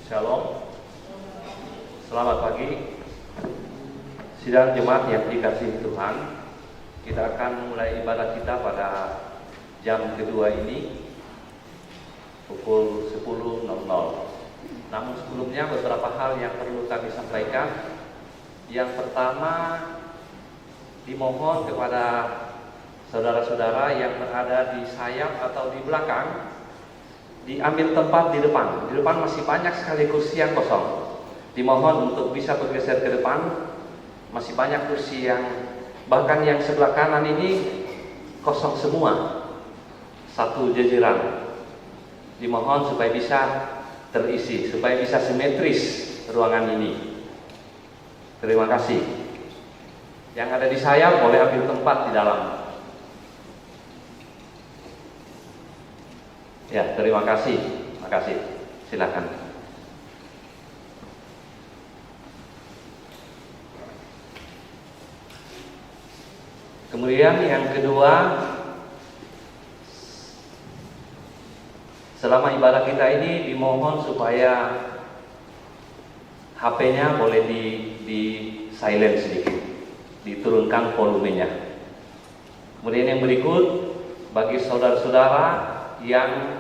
Shalom, selamat pagi. Sidang jemaat yang dikasihi Tuhan, kita akan mulai ibadah kita pada jam kedua ini pukul 10.00. Namun sebelumnya beberapa hal yang perlu kami sampaikan. Yang pertama, dimohon kepada saudara-saudara yang berada di sayap atau di belakang diambil tempat di depan. Di depan masih banyak sekali kursi yang kosong. Dimohon untuk bisa bergeser ke depan. Masih banyak kursi yang bahkan yang sebelah kanan ini kosong semua. Satu jajaran. Dimohon supaya bisa terisi, supaya bisa simetris ruangan ini. Terima kasih. Yang ada di sayap boleh ambil tempat di dalam. Ya, terima kasih. Makasih. Silakan. Kemudian yang kedua, selama ibadah kita ini dimohon supaya HP-nya boleh di silent sedikit, diturunkan volumenya. Kemudian yang berikut, bagi saudara-saudara yang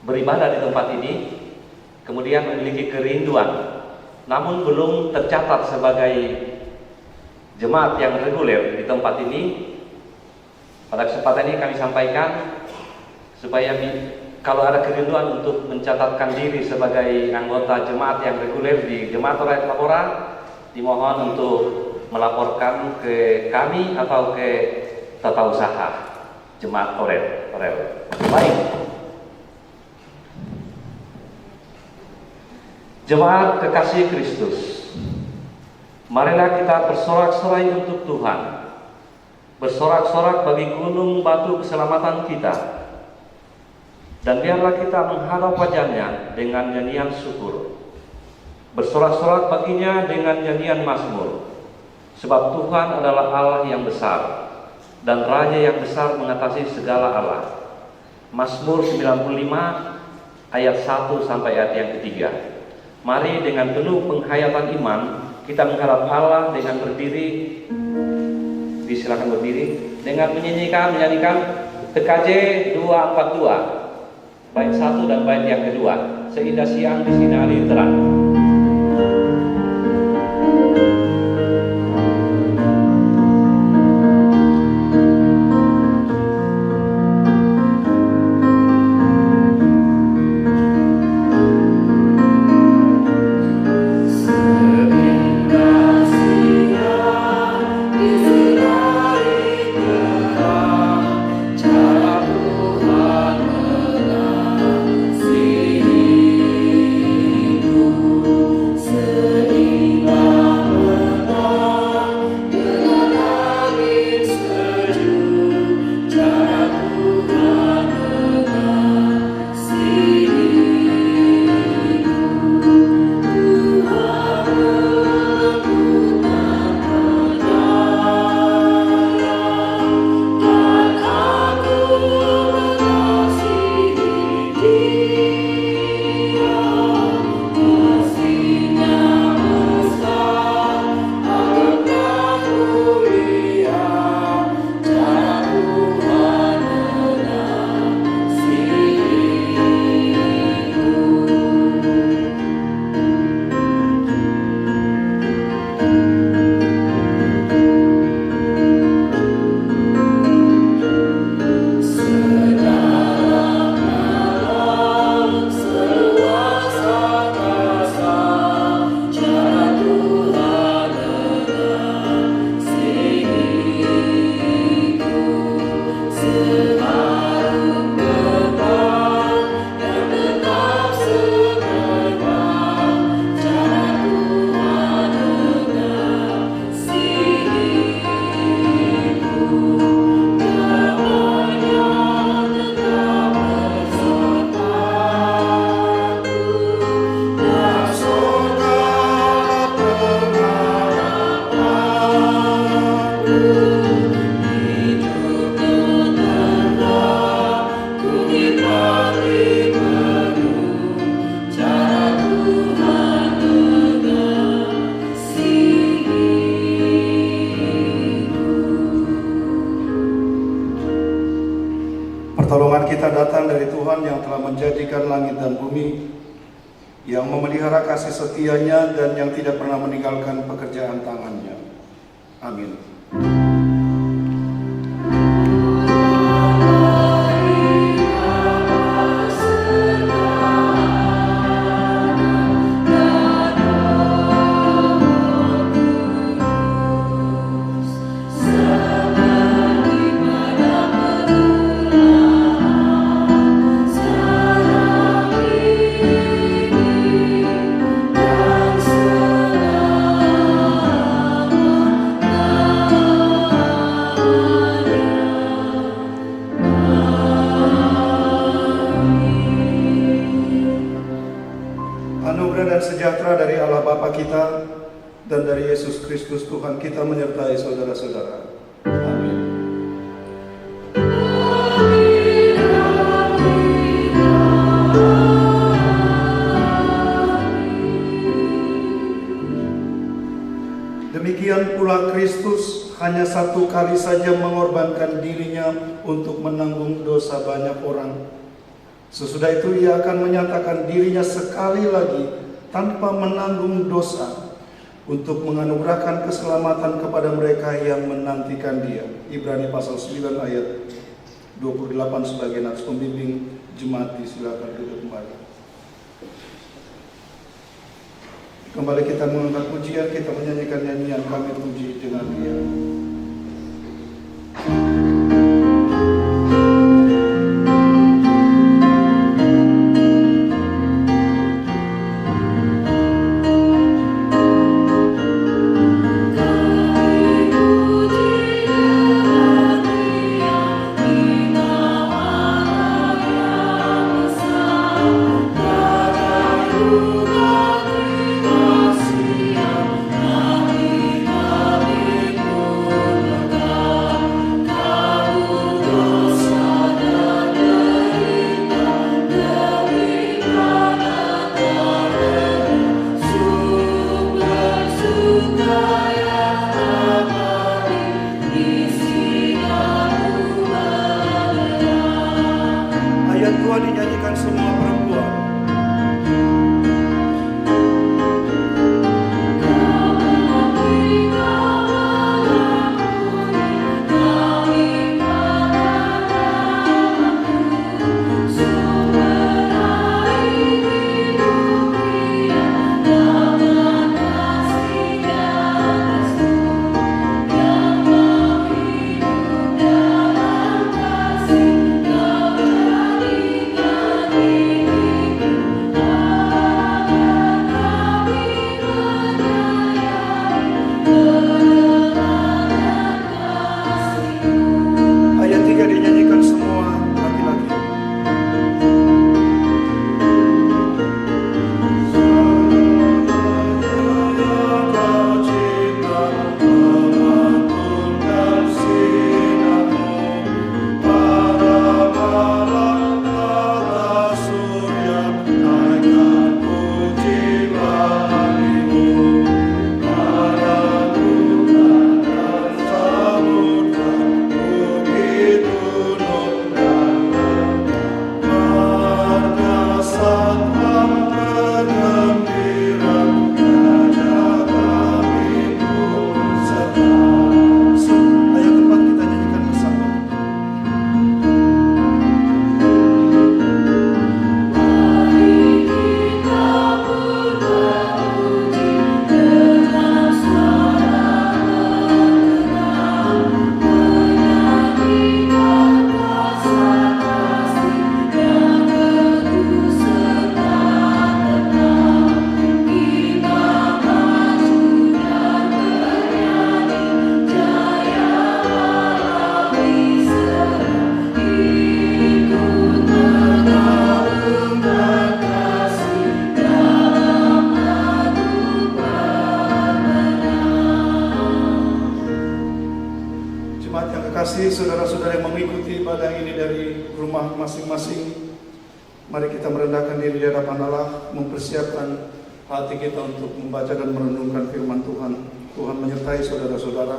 beribadah di tempat ini, kemudian memiliki kerinduan, namun belum tercatat sebagai jemaat yang reguler di tempat ini, pada kesempatan ini kami sampaikan supaya kalau ada kerinduan untuk mencatatkan diri sebagai anggota jemaat yang reguler di Jemaat Orel Labora, dimohon untuk melaporkan ke kami atau ke tata usaha Jemaat Orel. Baik. Jemaat kekasih Kristus, marilah kita bersorak-sorai untuk Tuhan, bersorak-sorak bagi gunung batu keselamatan kita, dan biarlah kita menghadap wajah-Nya dengan nyanyian syukur, bersorak-sorak baginya dengan nyanyian mazmur, sebab Tuhan adalah Allah yang besar dan Raja yang besar mengatasi segala Allah. Mazmur 95 ayat 1 sampai ayat yang ketiga. Mari dengan penuh penghayatan iman kita menghadap Allah dengan berdiri. Disilakan berdiri dengan menyanyikan TKJ 242 bait 1 dan bait yang kedua. Seindah siang disinari terang. Tuhan Pertolongan kita datang dari Tuhan yang telah menjadikan langit dan bumi, yang memelihara kasih setia-Nya dan yang tidak pernah meninggalkan pekerjaan tangan-Nya. Amin. Anugerah dan sejahtera dari Allah Bapa kita dan dari Yesus Kristus Tuhan kita menyertai saudara-saudara. Amin. Demikian pula Kristus hanya satu kali saja mengorbankan dirinya untuk menanggung dosa banyak orang. Sesudah itu Ia akan menyatakan dirinya sekali lagi tanpa menanggung dosa untuk menganugerahkan keselamatan kepada mereka yang menantikan Dia. Ibrani pasal 9 ayat 28 sebagai nats pembimbing jemaat, silakan duduk kembali. Kembali kita mengangkat pujian, kita menyanyikan nyanyian Kami Puji dengan Dia. kasih saudara-saudara yang mengikuti ibadah ini dari rumah masing-masing, mari kita merendahkan diri di hadapan Allah, mempersiapkan hati kita untuk membaca dan merenungkan firman Tuhan. Tuhan menyertai saudara-saudara.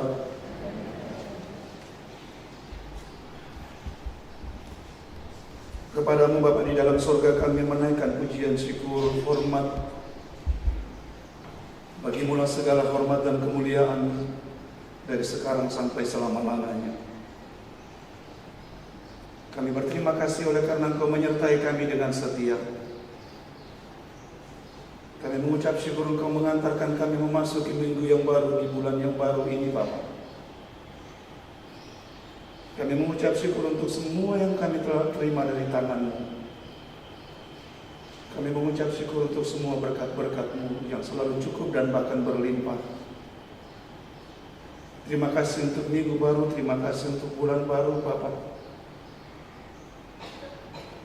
Kepadamu Bapa di dalam surga kami menaikkan pujian, syukur, hormat. Bagimulah segala hormat dan kemuliaan dari sekarang sampai selama-lamanya. Kami berterima kasih oleh karena Engkau menyertai kami dengan setia. Kami mengucap syukur Engkau mengantarkan kami memasuki minggu yang baru di bulan yang baru ini Bapa. Kami mengucap syukur untuk semua yang kami telah terima dari tangan-Mu. Kami mengucap syukur untuk semua berkat-berkat-Mu yang selalu cukup dan bahkan berlimpah. Terima kasih untuk minggu baru, terima kasih untuk bulan baru Bapa.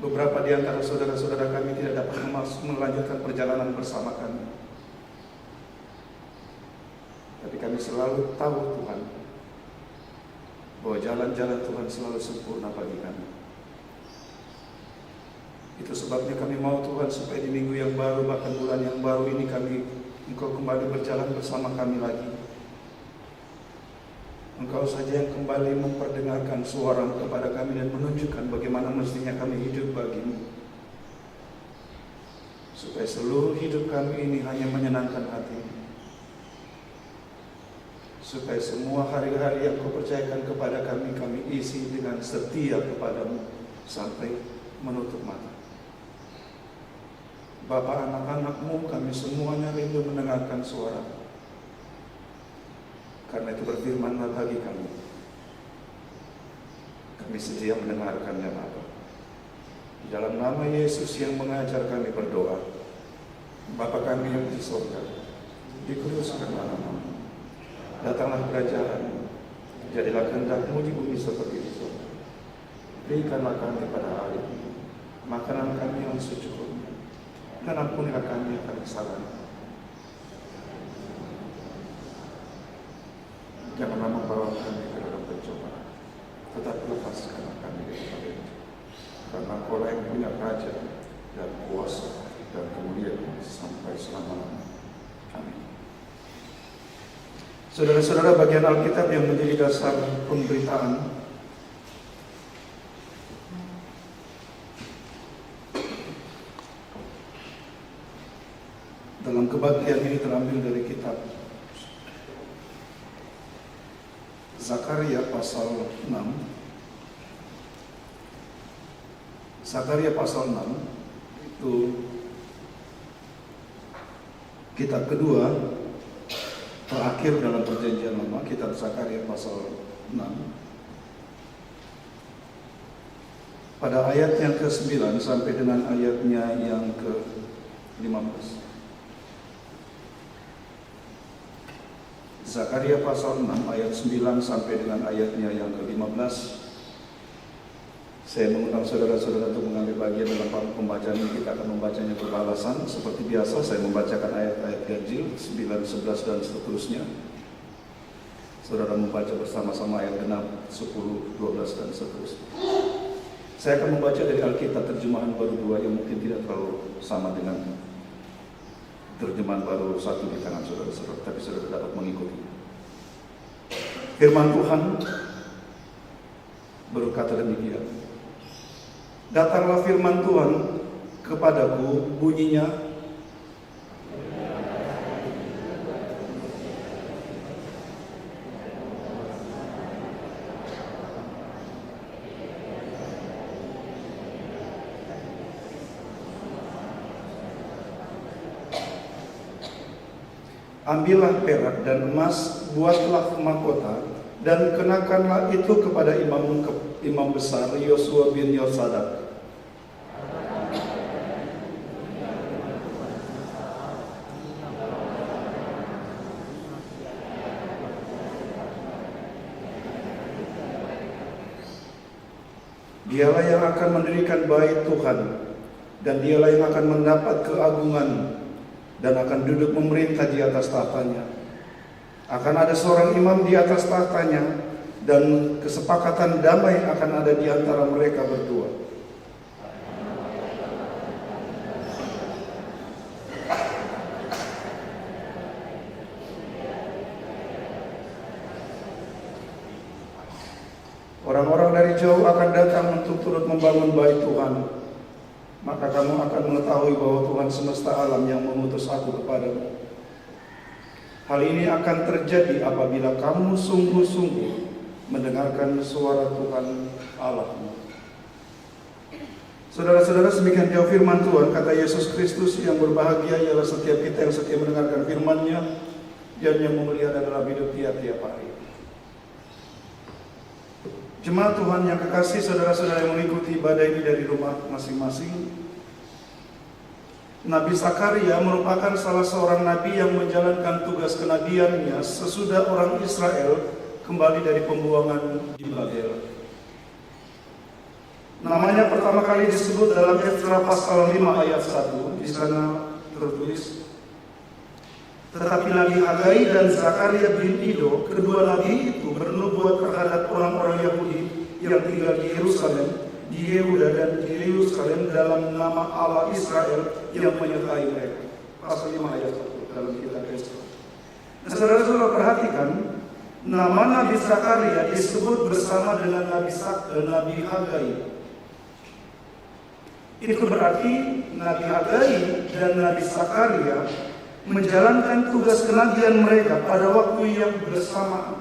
Beberapa di antara saudara-saudara kami tidak dapat melanjutkan perjalanan bersama kami. Tapi kami selalu tahu Tuhan, bahwa jalan-jalan Tuhan selalu sempurna bagi kami. Itu sebabnya kami mau Tuhan supaya di minggu yang baru, bahkan bulan yang baru ini Engkau kembali berjalan bersama kami lagi. Engkau saja yang kembali memperdengarkan suara kepada kami dan menunjukkan bagaimana mestinya kami hidup bagi-Mu. Supaya seluruh hidup kami ini hanya menyenangkan hati-Mu. Supaya semua hari-hari yang Kau percayakan kepada kami, kami isi dengan setia kepada-Mu sampai menutup mata. Bapa, anak-anak-Mu, kami semuanya rindu mendengarkan suara. Karena itu berfirmanlah bagi kami. Kami sedia mendengarkannya Bapa. Di dalam nama Yesus yang mengajar kami berdoa. Bapa kami yang di surga, dikuduskanlah nama-Mu. Datanglah kerajaan-Mu, jadilah kehendak-Mu di bumi seperti di surga. Berikanlah kami pada hari ini makanan kami yang secukupnya, dan ampunilah kami akan kesalahan. Janganlah membawa kami ke dalam pencobaan, tetapi lepaskanlah kami daripada itu. Karena Engkau yang punya kerajaan dan kuasa dan kemuliaan sampai selama-lamanya. Amin. Saudara-saudara, bagian Alkitab yang menjadi dasar pemberitaan dalam kebagian ini terambil dari kitab Zakaria pasal 6. Zakaria pasal 6 itu kitab kedua terakhir dalam perjanjian lama, kitab Zakaria pasal 6. Pada ayat yang ke-9 sampai dengan ayatnya yang ke-15. Zakaria pasal 6 ayat 9 sampai dengan ayatnya yang ke-15. Saya mengundang saudara-saudara untuk mengambil bagian dalam pembacaan ini. Kita akan membacanya berbalasan. Seperti biasa, saya membacakan ayat-ayat ganjil 9, 11 dan seterusnya. Saudara membaca bersama-sama ayat genap 10, 12 dan seterusnya. Saya akan membaca dari Alkitab terjemahan baru 2 yang mungkin tidak terlalu sama dengan terjemahan baru 1 di tangan saudara-saudara, tapi saudara dapat mengikuti. Firman Tuhan berkata demikian. Datanglah firman Tuhan kepadaku, bunyinya, ambillah perak dan emas, buatlah mahkota, dan kenakanlah itu kepada imam besar Yosua bin Yosadak. Dialah yang akan mendirikan bait Tuhan, dan dialah yang akan mendapat keagungan dan akan duduk memerintah di atas tahtanya. Akan ada seorang imam di atas tahtanya, dan kesepakatan damai akan ada di antara mereka berdua. Orang-orang dari jauh akan datang untuk turut membangun bait Tuhan, maka kamu akan mengetahui bahwa Tuhan semesta alam yang mengutus aku kepadamu. Hal ini akan terjadi apabila kamu sungguh-sungguh mendengarkan suara Tuhan Allahmu. Saudara-saudara, semikian jauh firman Tuhan, kata Yesus Kristus, yang berbahagia ialah setiap kita yang setia mendengarkan firman-Nya, dan yang memelihara dalam hidup tiap-tiap hari. Jemaat Tuhan yang kekasih, saudara-saudara yang mengikuti ibadah ini dari rumah masing-masing, Nabi Zakaria merupakan salah seorang nabi yang menjalankan tugas kenabiannya sesudah orang Israel kembali dari pembuangan di Babel. Namanya pertama kali disebut dalam Ezra pasal 5 ayat 1. Di sana tertulis, tetapi Nabi Hagai dan Zakaria bin Ido, kedua nabi itu bernubuat terhadap orang-orang Yahudi yang tinggal di Yerusalem, di Yehuda dan di Yerusalem dalam nama Allah Israel yang menyertai mereka. Pasal 5 ayat 1 dalam kitab Ezra. Nah, saudara-saudara perhatikan, nama Nabi Zakaria disebut bersama dengan Nabi Hagai. Itu berarti Nabi Hagai dan Nabi Zakaria menjalankan tugas kenabian mereka pada waktu yang bersamaan.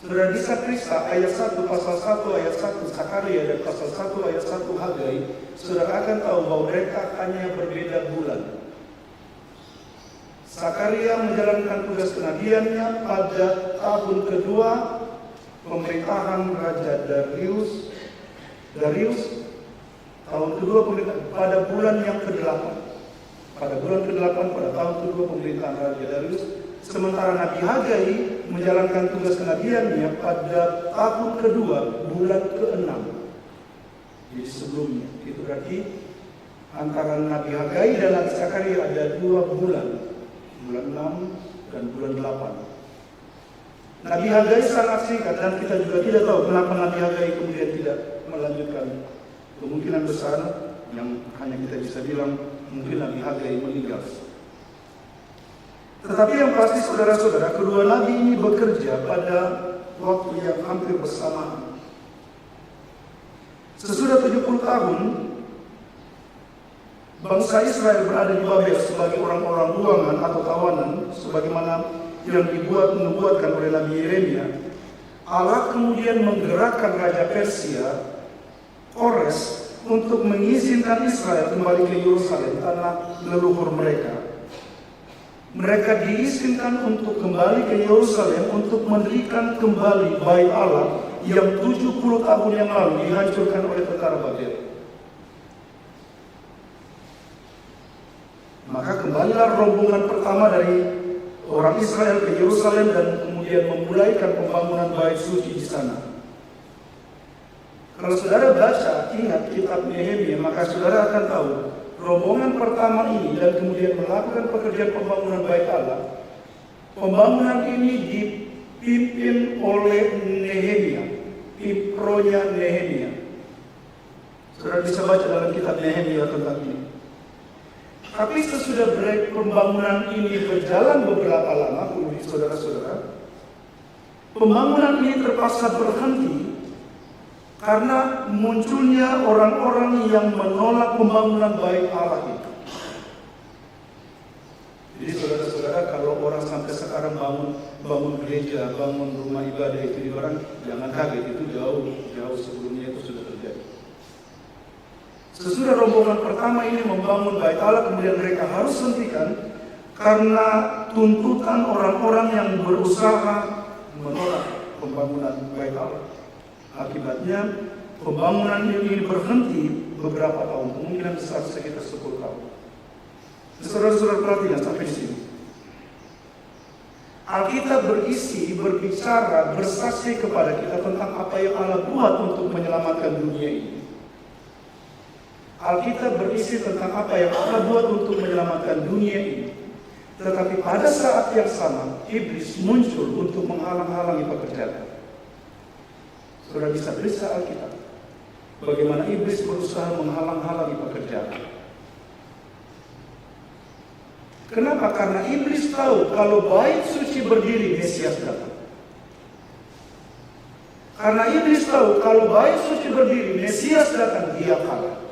Saudara, di Kisah ayat 1 pasal 1 ayat 1 Zakaria dan pasal 1 ayat 1 Hagai, saudara akan tahu bahwa mereka hanya berbeda bulan. Zakaria menjalankan tugas kenabiannya pada tahun kedua pemerintahan Raja Darius, tahun kedua pemerintahan, pada bulan yang ke-8. Pada bulan ke-8 pada tahun kedua pemerintahan Raja Darius. Sementara Nabi Hagai menjalankan tugas kenabiannya pada tahun kedua bulan ke-6. Jadi sebelumnya. Itu berarti antara Nabi Hagai dan Nabi Zakaria ada 2 bulan. Bulan 6 dan bulan 8. Nabi Hagai sangat singkat dan kita juga tidak tahu kenapa Nabi Hagai kemudian tidak melanjutkan. Kemungkinan besar yang hanya kita bisa bilang mungkin Nabi Hagai meninggal. Tetapi yang pasti saudara-saudara, kedua nabi ini bekerja pada waktu yang hampir bersamaan. Sesudah 70 tahun, bangsa Israel berada di Babel sebagai orang-orang buangan atau tawanan, sebagaimana yang dinubuatkan oleh Nabi Yeremia. Allah kemudian menggerakkan Raja Persia, Kores, untuk mengizinkan Israel kembali ke Yerusalem, tanah leluhur mereka. Mereka diizinkan untuk kembali ke Yerusalem untuk mendirikan kembali Bait Allah yang 70 tahun yang lalu dihancurkan oleh tentara Babel. Maka kembalilah rombongan pertama dari orang Israel ke Yerusalem dan kemudian memulaikan pembangunan Bait Suci di sana. Kalau saudara baca, ingat kitab Nehemia, maka saudara akan tahu rombongan pertama ini dan kemudian melakukan pekerjaan pembangunan Bait Allah. Pembangunan ini dipimpin oleh Nehemia, pipronya Nehemia. Saudara bisa baca dalam kitab Nehemia tentang ini. Tapi sesudah pembangunan ini berjalan beberapa lama, saudara-saudara, pembangunan ini terpaksa berhenti karena munculnya orang-orang yang menolak pembangunan Bait Allah itu. Jadi saudara-saudara, kalau orang sampai sekarang bangun gereja, bangun rumah ibadah itu di barang, jangan kaget, itu jauh sebelumnya itu sudah terjadi. Sesudah rombongan pertama ini membangun Bait Allah, kemudian mereka harus hentikan karena tuntutan orang-orang yang berusaha menolak pembangunan Bait Allah. Akibatnya pembangunan ini berhenti beberapa tahun, kemungkinan besar sekitar 10 tahun. Saudara-saudara perhatikan sampai di sini. Alkitab berbicara, bersaksi kepada kita tentang apa yang Allah buat untuk menyelamatkan dunia ini. Alkitab berisi tentang apa yang Allah buat untuk menyelamatkan dunia ini. Tetapi pada saat yang sama, iblis muncul untuk menghalang-halangi pekerjaan. Saudara bisa periksa Alkitab, bagaimana iblis berusaha menghalang-halangi pekerjaan. Kenapa? Karena iblis tahu kalau Bait Suci berdiri, Mesias datang. Karena iblis tahu kalau Bait Suci berdiri, Mesias datang, dia kalah.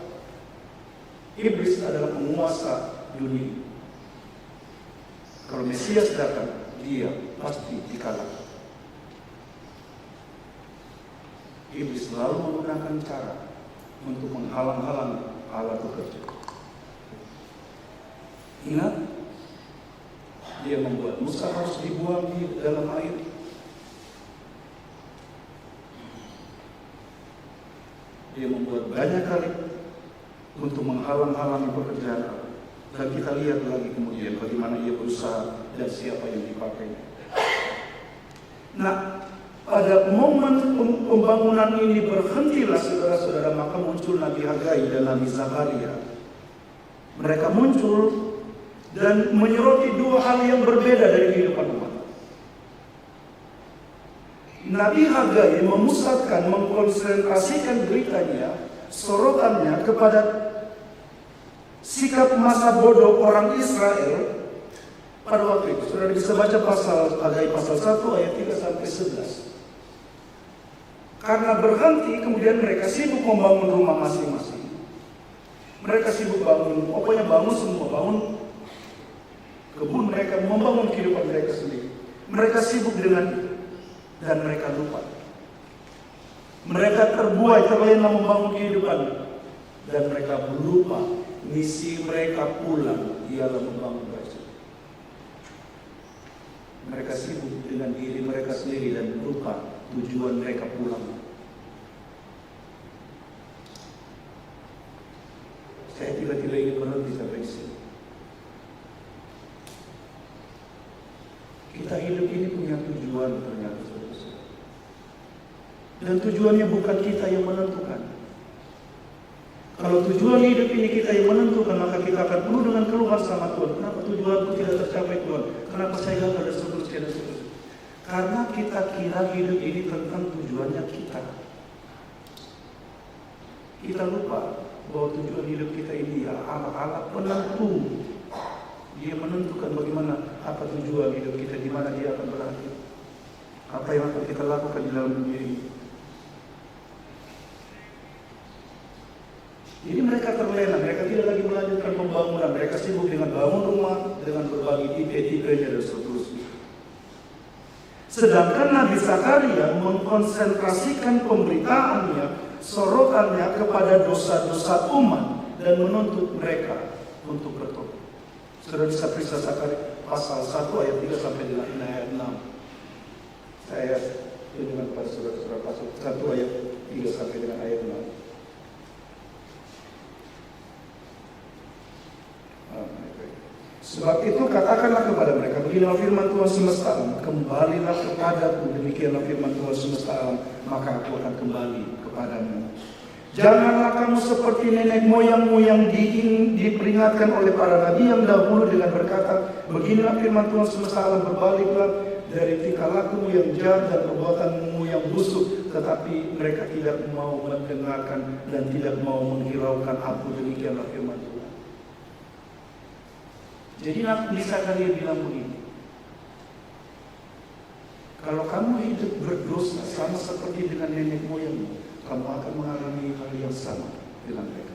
Iblis adalah penguasa dunia. Kalau Mesias datang, dia pasti dikalahkan. Iblis selalu menggunakan cara untuk menghalang-halangi Allah bekerja. Ingat, dia membuat Musa harus dibuang di dalam air. Dia membuat banyak kali untuk menghalang-halangi pekerjaan Allah. Dan kita lihat lagi kemudian bagaimana ia berusaha dan siapa yang dipakai. Nah, pada momen pembangunan ini berhentilah saudara-saudara, maka muncul Nabi Hagai dan Nabi Zakaria. Mereka muncul dan menyoroti dua hal yang berbeda dari kehidupan umat. Nabi Hagai memusatkan, mengkonsentrasikan beritanya, sorotannya kepada sikap masa bodoh orang Israel pada waktu itu. Saudara bisa baca pasal Hagai pasal 1 ayat 3 sampai 11. Karena berhenti, kemudian mereka sibuk membangun rumah masing-masing. Mereka sibuk bangun, pokoknya bangun semua, bangun kebun mereka, membangun kehidupan mereka sendiri. Mereka sibuk dengan itu dan mereka lupa. Mereka terbuai, terlena membangun kehidupan dan mereka lupa misi mereka pulang ialah membangun bangsa. Mereka sibuk dengan diri mereka sendiri dan lupa tujuan mereka pulang. Saya tiba-tiba ingin berhenti sampai di sini. Kita hidup ini punya tujuan ternyata, saudara-saudara. Dan tujuannya bukan kita yang menentukan. Kalau tujuan hidup ini kita yang menentukan, maka kita akan penuh dengan keluhan sama Tuhan. Kenapa tujuanku tidak tercapai Tuhan? Kenapa saya gagal dan seterusnya dan seterusnya? Karena kita kira hidup ini tentang tujuannya kita. Kita lupa bahwa tujuan hidup kita ini ialah Allah penentu. Dia menentukan bagaimana, apa tujuan hidup kita, di mana dia akan berakhir, apa yang akan kita lakukan di dalam dunia ini. Jadi mereka terlena, mereka tidak lagi melanjutkan pembangunan, mereka sibuk dengan bangun rumah, dengan berbagi tipe-tipenya dan seterusnya. Sedangkan Nabi Zakaria mengkonsentrasikan pemberitaannya, sorotannya kepada dosa-dosa umat dan menuntut mereka untuk bertobat. Saudara bisa periksa Zakaria pasal 1 ayat 3 sampai dengan ayat 6. Saya tunjukkan kepada saudara-saudara pasal 1 ayat 3 sampai dengan ayat 6. Sebab itu katakanlah kepada mereka, beginilah firman Tuhan semesta alam, kembalilah kepadaku, demikianlah firman Tuhan semesta alam, maka aku akan kembali kepadamu. Janganlah kamu seperti nenek moyangmu yang diperingatkan oleh para nabi yang dahulu dengan berkata, beginilah firman Tuhan semesta alam, berbaliklah dari tingkah lakumu yang jahat dan perbuatanmu yang busuk. Tetapi mereka tidak mau mendengarkan dan tidak mau menghiraukan aku, demikianlah firman Tuhan. Jadi Nabi Zakaria bilang begini, kalau kamu hidup berdosa sama seperti dengan nenek moyangmu, kamu akan mengalami hal yang sama dengan mereka.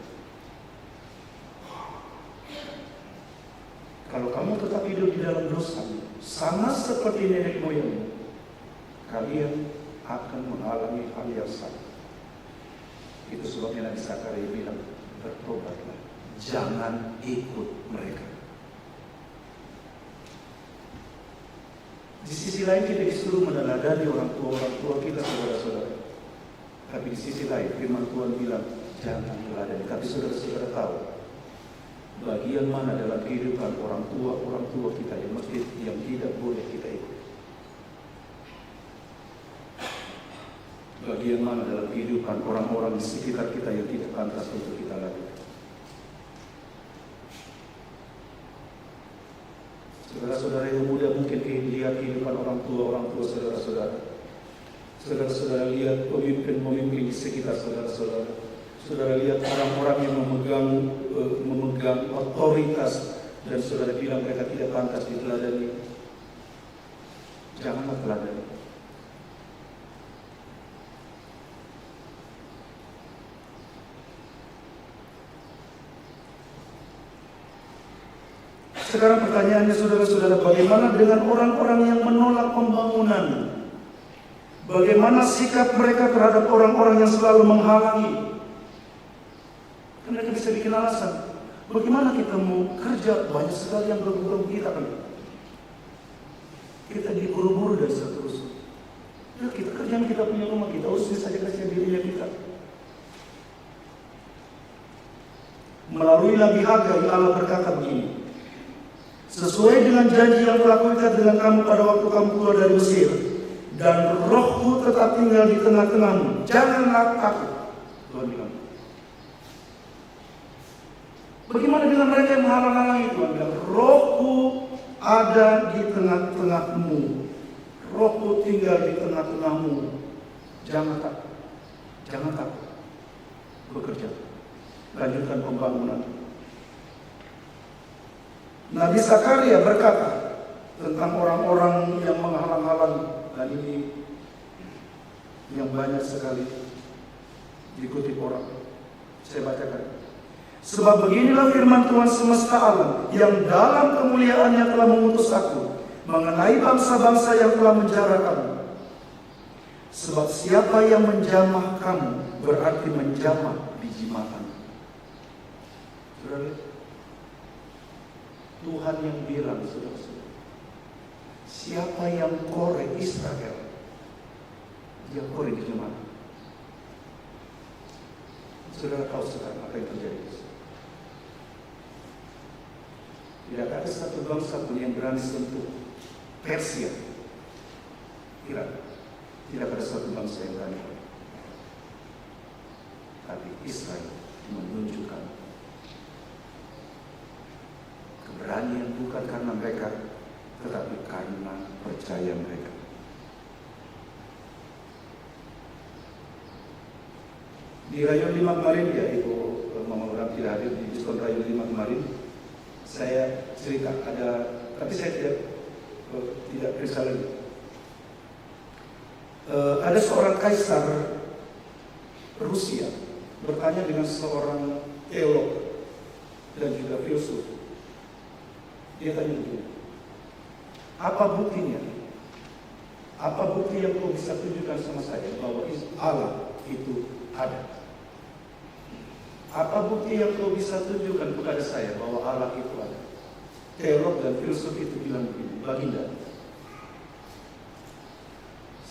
Kalau kamu tetap hidup di dalam dosa, sama seperti nenek moyangmu, kalian akan mengalami hal yang sama. Itu sebabnya Nabi Zakaria bilang, bertobatlah, jangan ikut mereka. Di sisi lain kita disuruh meneladani orang tua kita, saudara-saudara. Tapi di sisi lain firman Tuhan bilang jangan meneladani. Tapi saudara-saudara tahu bagian mana dalam kehidupan orang tua kita yang tidak boleh kita ikut? Bagian mana dalam kehidupan orang-orang di sekitar kita yang tidak pantas untuk kita lakukan? Saudara-saudara yang muda mungkin lihat kehidupan orang tua saudara-saudara. Saudara-saudara lihat pemimpin-pemimpin di sekitar saudara-saudara. Saudara lihat orang-orang yang memegang otoritas dan saudara bilang mereka tidak pantas diteladani. Janganlah teladani. Sekarang pertanyaannya saudara-saudara, bagaimana dengan orang-orang yang menolak pembangunan? Bagaimana sikap mereka terhadap orang-orang yang selalu menghalangi? Kan mereka bisa bikin alasan. Bagaimana kita mau kerja? Banyak sekali yang belum kita kan. Kita diburu-buru dari satu urusan. Ya, kita kerjaan, kita punya rumah, kita urusin saja kasihan dirinya kita. Melalui Nabi Hagai, Allah berkata begini, sesuai dengan janji yang telah kuikat dengan kamu pada waktu kamu keluar dari Mesir, dan Rohku tetap tinggal di tengah-tengahmu, janganlah takut. Tuhan bilang. Bagaimana dengan mereka yang menghalang-halangi? Tuhan bilang, Rohku ada di tengah-tengahmu, Rohku tinggal di tengah-tengahmu, jangan takut, jangan takut. Bekerja, lanjutkan pembangunan. Nabi Zakaria berkata tentang orang-orang yang menghalang-halangi, dan ini yang banyak sekali dikutip orang. Saya bacakan. Sebab beginilah firman Tuhan semesta alam, yang dalam kemuliaannya telah mengutus aku mengenai bangsa-bangsa yang telah menjara kamu. Sebab siapa yang menjamah kamu berarti menjamah biji makan. Saudara, Tuhan yang bilang, saudara-saudara, siapa yang korek Israel, dia korek biji makan. Saudara tahu sekarang apa yang terjadi? Tidak ada satu bangsa pun yang berani sentuh Persia, Irak. Tidak ada satu bangsa yang berani. Tapi Israel menunjukkan keberanian bukan karena mereka, tetapi karena percaya mereka. Di Rayon 5 kemarin, ya Ibu Mama Orang tidak hadir di diskon Rayon 5 kemarin, saya cerita ada, tapi saya tidak periksa lagi. Ada seorang kaisar Rusia bertanya dengan seorang teolog dan juga filsuf. Dia tanya begini, apa buktinya? Apa bukti yang kau bisa tunjukkan sama saya bahwa Allah itu ada? Apa bukti yang kau bisa tunjukkan kepada saya bahwa Allah itu ada? Teolog dan filsuf itu bilang begini, Baginda,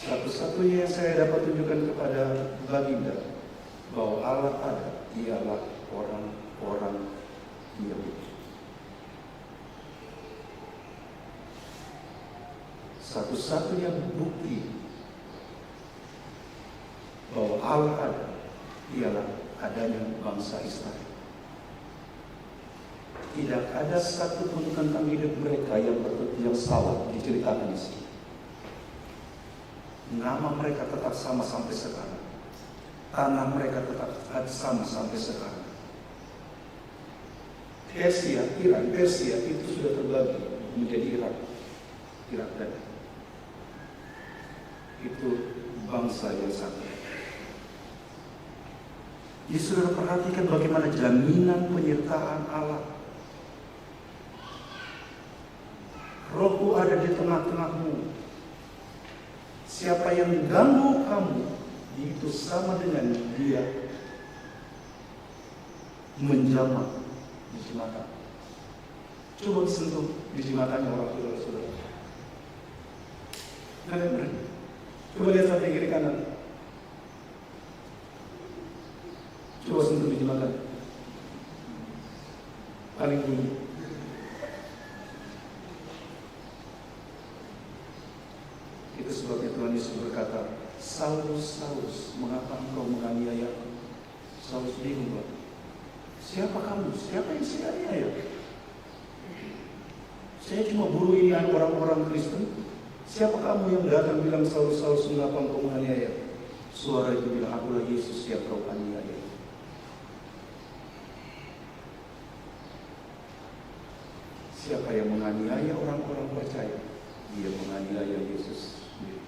satu-satunya yang saya dapat tunjukkan kepada Baginda bahwa Allah ada, ialah orang-orang Yahudi. Satu-satunya bukti bahwa Allah ada ialah adanya bangsa Israel. Tidak ada satu pun tentang hidup mereka yang salah diceritakan di sini. Nama mereka tetap sama sampai sekarang. Tanah mereka tetap sama sampai sekarang. Persia itu sudah terbagi menjadi Irak dan itu bangsa yang satu. Jadi saudara perhatikan bagaimana jaminan penyertaan Allah. Rohku ada di tengah-tengahmu. Siapa yang mengganggu kamu, itu sama dengan dia menjamah biji mata. Coba sentuh biji matanya orang saudara-saudara. Kalian berani? Coba lihat sampai kiri kanan. Coba sentuh biji mata. Paling bunyi. Itu sebabnya Tuhan Yesus berkata, Saulus, Saulus, mengapa engkau menganiaya aku? Saulus bingung. Siapa kamu? Siapa yang saya aniaya? Saya cuma buru ini orang-orang Kristen. Siapa kamu yang datang bilang, Saulus, Saulus, mengapa engkau menganiaya? Suara itu bilang, akulah Yesus yang kau aniaya. Siapa yang menganiaya orang-orang percaya? Dia menganiaya Yesus sendiri.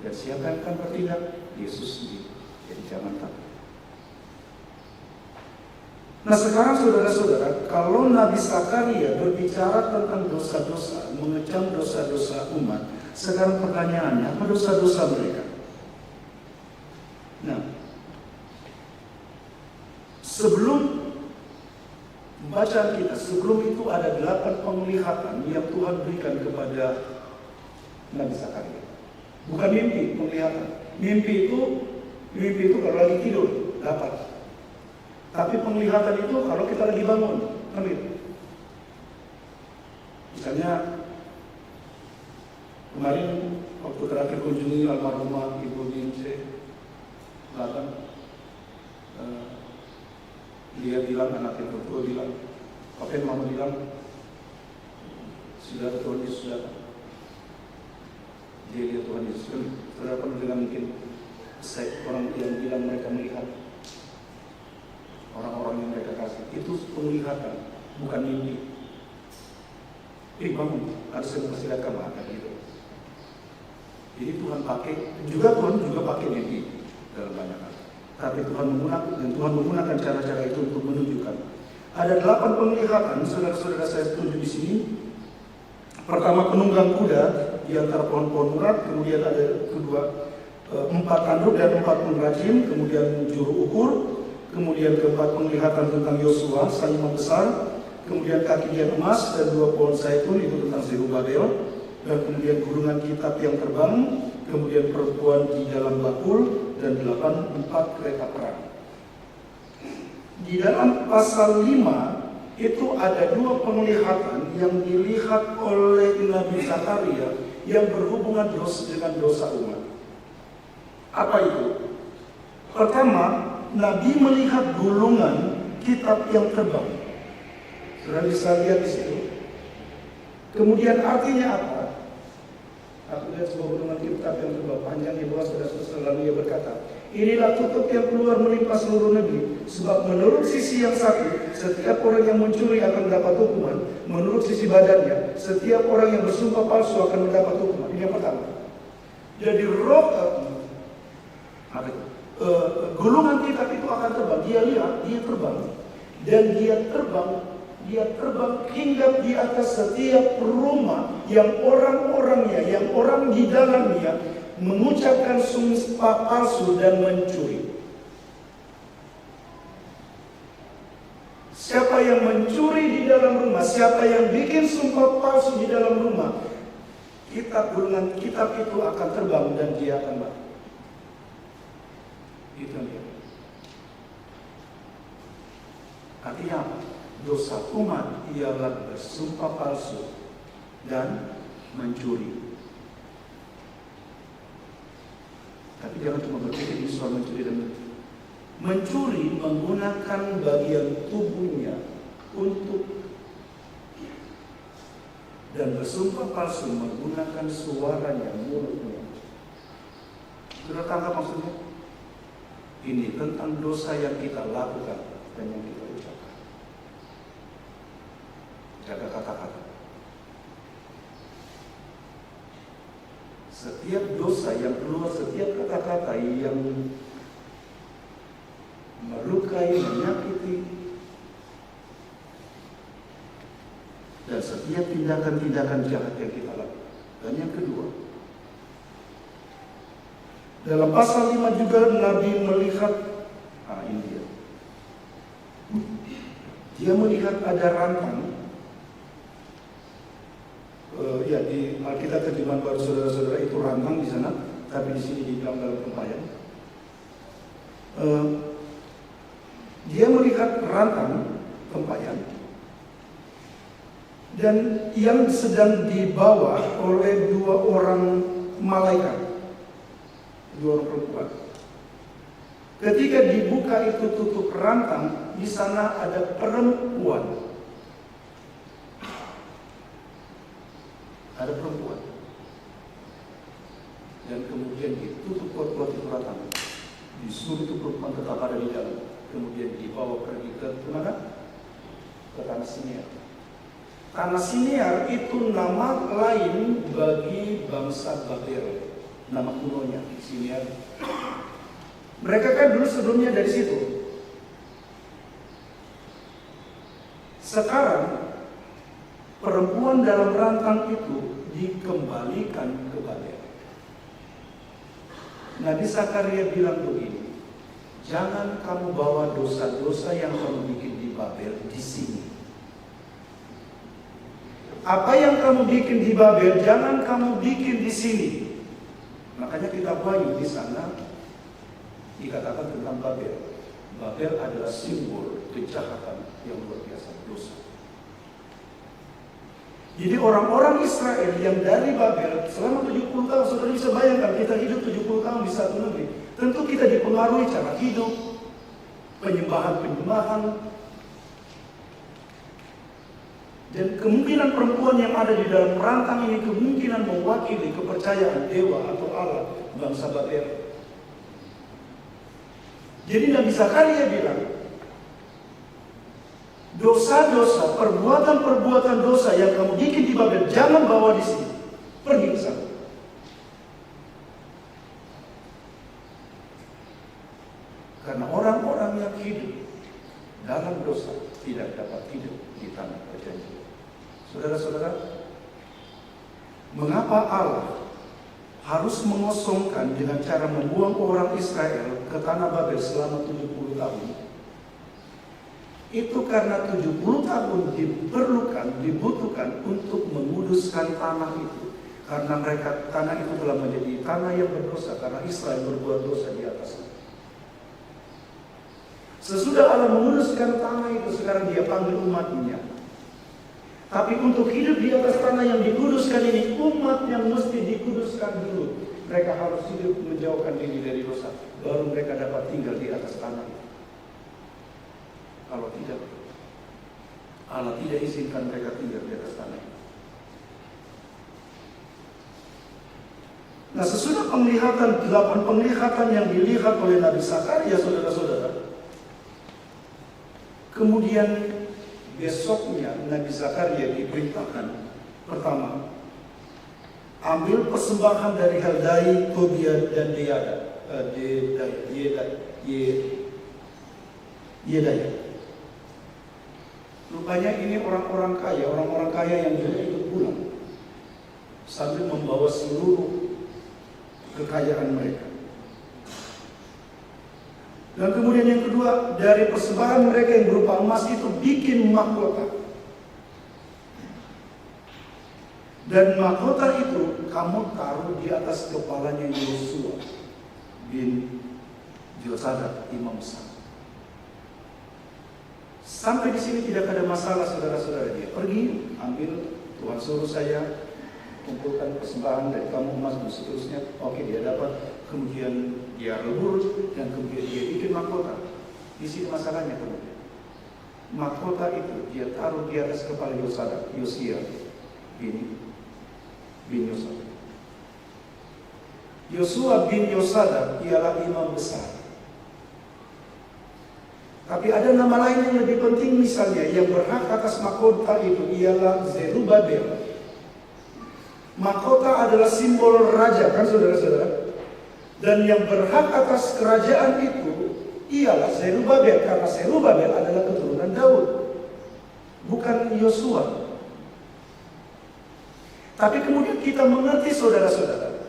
Dan siapa yang akan bertindak? Yesus sendiri. Jadi jangan takut. Nah sekarang saudara-saudara, kalau Nabi Zakaria berbicara tentang dosa-dosa, mengecam dosa-dosa umat, sekarang pertanyaannya, apa dosa-dosa mereka? Nah, sebelum bacaan kita, sebelum itu ada 8 penglihatan yang Tuhan berikan kepada Nabi Zakaria. Bukan mimpi, penglihatan. Mimpi itu kalau lagi tidur, dapat. Tapi penglihatan itu kalau kita lagi bangun, kan gitu. Misalnya kemarin waktu terakhir kunjungi almarhumah Ibu Nince, dia bilang, anak yang berdua bilang, Papa Mama bilang, sudah Tuhan Yesus datang. Dia lihat Tuhan Yesus. Saudara pernah dengar mungkin orang yang bilang mereka melihat orang-orang yang mereka kasih. Itu penglihatan, bukan mimpi. Bangun, harus masih lihat ke mata gitu. Jadi Tuhan Tuhan juga pakai mimpi dalam banyak hal. Tapi Tuhan menggunakan cara-cara itu untuk menunjukkan. Ada 8 penglihatan, saudara-saudara saya setuju di sini. Pertama penunggang kuda di antara pohon-pohon urat, kemudian ada kedua 4 tanduk dan 4 pengrajin, kemudian juru ukur, kemudian keempat penglihatan tentang Yosua, sang imam besar, kemudian kaki dia emas dan 2 pohon zaitun itu tentang Zerubabel, dan kemudian gulungan kitab yang terbang, kemudian perempuan di dalam bakul, dan 4 kereta perang. Di dalam pasal 5 itu ada 2 penglihatan yang dilihat oleh Nabi Zakaria yang berhubungan dengan dosa umat. Apa itu? Pertama, Nabi melihat gulungan kitab yang terbang. Sudah bisa lihat di situ. Kemudian artinya apa? Aku lihat sebuah gulungan kitab yang terbang panjang di bawah saudara-saudara, lalu ia berkata, inilah tutup yang keluar melimpah seluruh negeri. Sebab menurut sisi yang satu, setiap orang yang mencuri akan mendapat hukuman. Menurut sisi badannya, setiap orang yang bersumpah palsu akan mendapat hukuman. Ini yang pertama. Jadi gulungan kitab itu akan terbang. Dia lihat, dia terbang. Dan dia terbang hingga di atas setiap rumah yang orang di dalamnya mengucapkan sumpah palsu dan mencuri. Siapa yang mencuri di dalam rumah, siapa yang bikin sumpah palsu di dalam rumah, gulungan kitab itu akan terbang dan dia akan mati. Itu dia. Artinya apa? Dosa umat ialah bersumpah palsu dan mencuri. Tapi jangan cuma berpikir di soal mencuri dan mencuri. Mencuri menggunakan bagian tubuhnya untuk, dan bersumpah palsu menggunakan suaranya, mulutnya. Sudah tangkap maksudnya? Ini tentang dosa yang kita lakukan dan yang kita ucapkan. Jaga kata-kata. Setiap dosa yang keluar, setiap kata-kata yang melukai, menyakiti, dan setiap tindakan-tindakan jahat yang kita lakukan. Dan yang kedua, dalam pasal 5 juga Nabi melihat, ini dia melihat ada rantang. Di Alkitab terjemahan baru saudara-saudara itu rantang di sana, tapi di sini dibilang dalam tempayan. Dia melihat rantang tempayan dan yang sedang dibawa oleh 2 orang malaikat, 2 orang perempuan. Ketika dibuka itu tutup rantang, di sana ada perempuan. Ada perempuan. Dan kemudian ditutup kuat-kuat itu rantang. Disuruh itu perempuan tetap ada di dalam. Kemudian dibawa pergi ke mana? Ke tanah Sinear. Tanah Sinear itu nama lain bagi bangsa Babel. Nama kunonya Sinear. Mereka kan dulu sebelumnya dari situ. Sekarang perempuan dalam rantang itu dikembalikan ke Babel. Nabi Zakaria bilang begini, jangan kamu bawa dosa-dosa yang kamu bikin di Babel di sini. Apa yang kamu bikin di Babel, jangan kamu bikin di sini. Makanya kita bayu di sana dikatakan tentang Babel. Babel adalah simbol kejahatan yang luar biasa, dosa. Jadi orang-orang Israel yang dari Babel selama 70 tahun, saudara bisa bayangkan kita hidup 70 tahun di satu negeri. Tentu kita dipengaruhi cara hidup, penyembahan-penyembahan, dan kemungkinan perempuan yang ada di dalam rantang ini kemungkinan mewakili kepercayaan dewa atau Allah bangsa Babel. Jadi Nabi Zakaria bilang, dosa-dosa, perbuatan-perbuatan dosa yang kamu bikin di Babel, jangan bawa di sini. Pergi ke sana. Karena orang-orang yang hidup dalam dosa tidak dapat hidup di tanah perjanjian. Saudara-saudara, mengapa Allah harus mengosongkan dengan cara membuang orang Israel ke tanah Babel selama 70 tahun? Itu karena 70 tahun dibutuhkan untuk menguduskan tanah itu. Karena tanah itu telah menjadi tanah yang berdosa, karena Israel berbuat dosa di atasnya. Sesudah Allah menguduskan tanah itu, sekarang dia panggil umatnya. Tapi untuk hidup di atas tanah yang dikuduskan ini, umat yang mesti dikuduskan dulu. Mereka harus hidup menjauhkan diri dari dosa, baru mereka dapat tinggal di atas tanah itu. Kalau tidak, Allah tidak izinkan mereka tinggal di atas tanah. Nah, sesudah penglihatan, 8 penglihatan yang dilihat oleh Nabi Zakaria, saudara-saudara, kemudian besoknya Nabi Zakaria diperintahkan, pertama, ambil persembahan dari Heldai, Tobia, dan Yedaya. Rupanya ini orang-orang kaya yang juga ikut pulang sambil membawa seluruh kekayaan mereka. Dan kemudian yang kedua, dari persembahan mereka yang berupa emas itu bikin mahkota. Dan mahkota itu kamu taruh di atas kepalanya Yosua bin Josadak, imam besar. Sampai di sini tidak ada masalah, saudara-saudara. Dia pergi, ambil, Tuhan suruh saya kumpulkan persembahan dari kamu emas dan seterusnya. Oke, dia dapat. Kemudian dia lebur dan kemudian dia bikin mahkota. Di sini masalahnya kemudian. Mahkota itu dia taruh di atas kepala Yosia bin Yosadak. Yosua bin Yosadak ialah imam besar. Tapi ada nama lain yang lebih penting, misalnya yang berhak atas mahkota itu ialah Zerubabel. Mahkota adalah simbol raja, kan saudara-saudara? Dan yang berhak atas kerajaan itu ialah Zerubabel, karena Zerubabel adalah keturunan Daud, bukan Yosua. Tapi kemudian kita mengerti, saudara-saudara,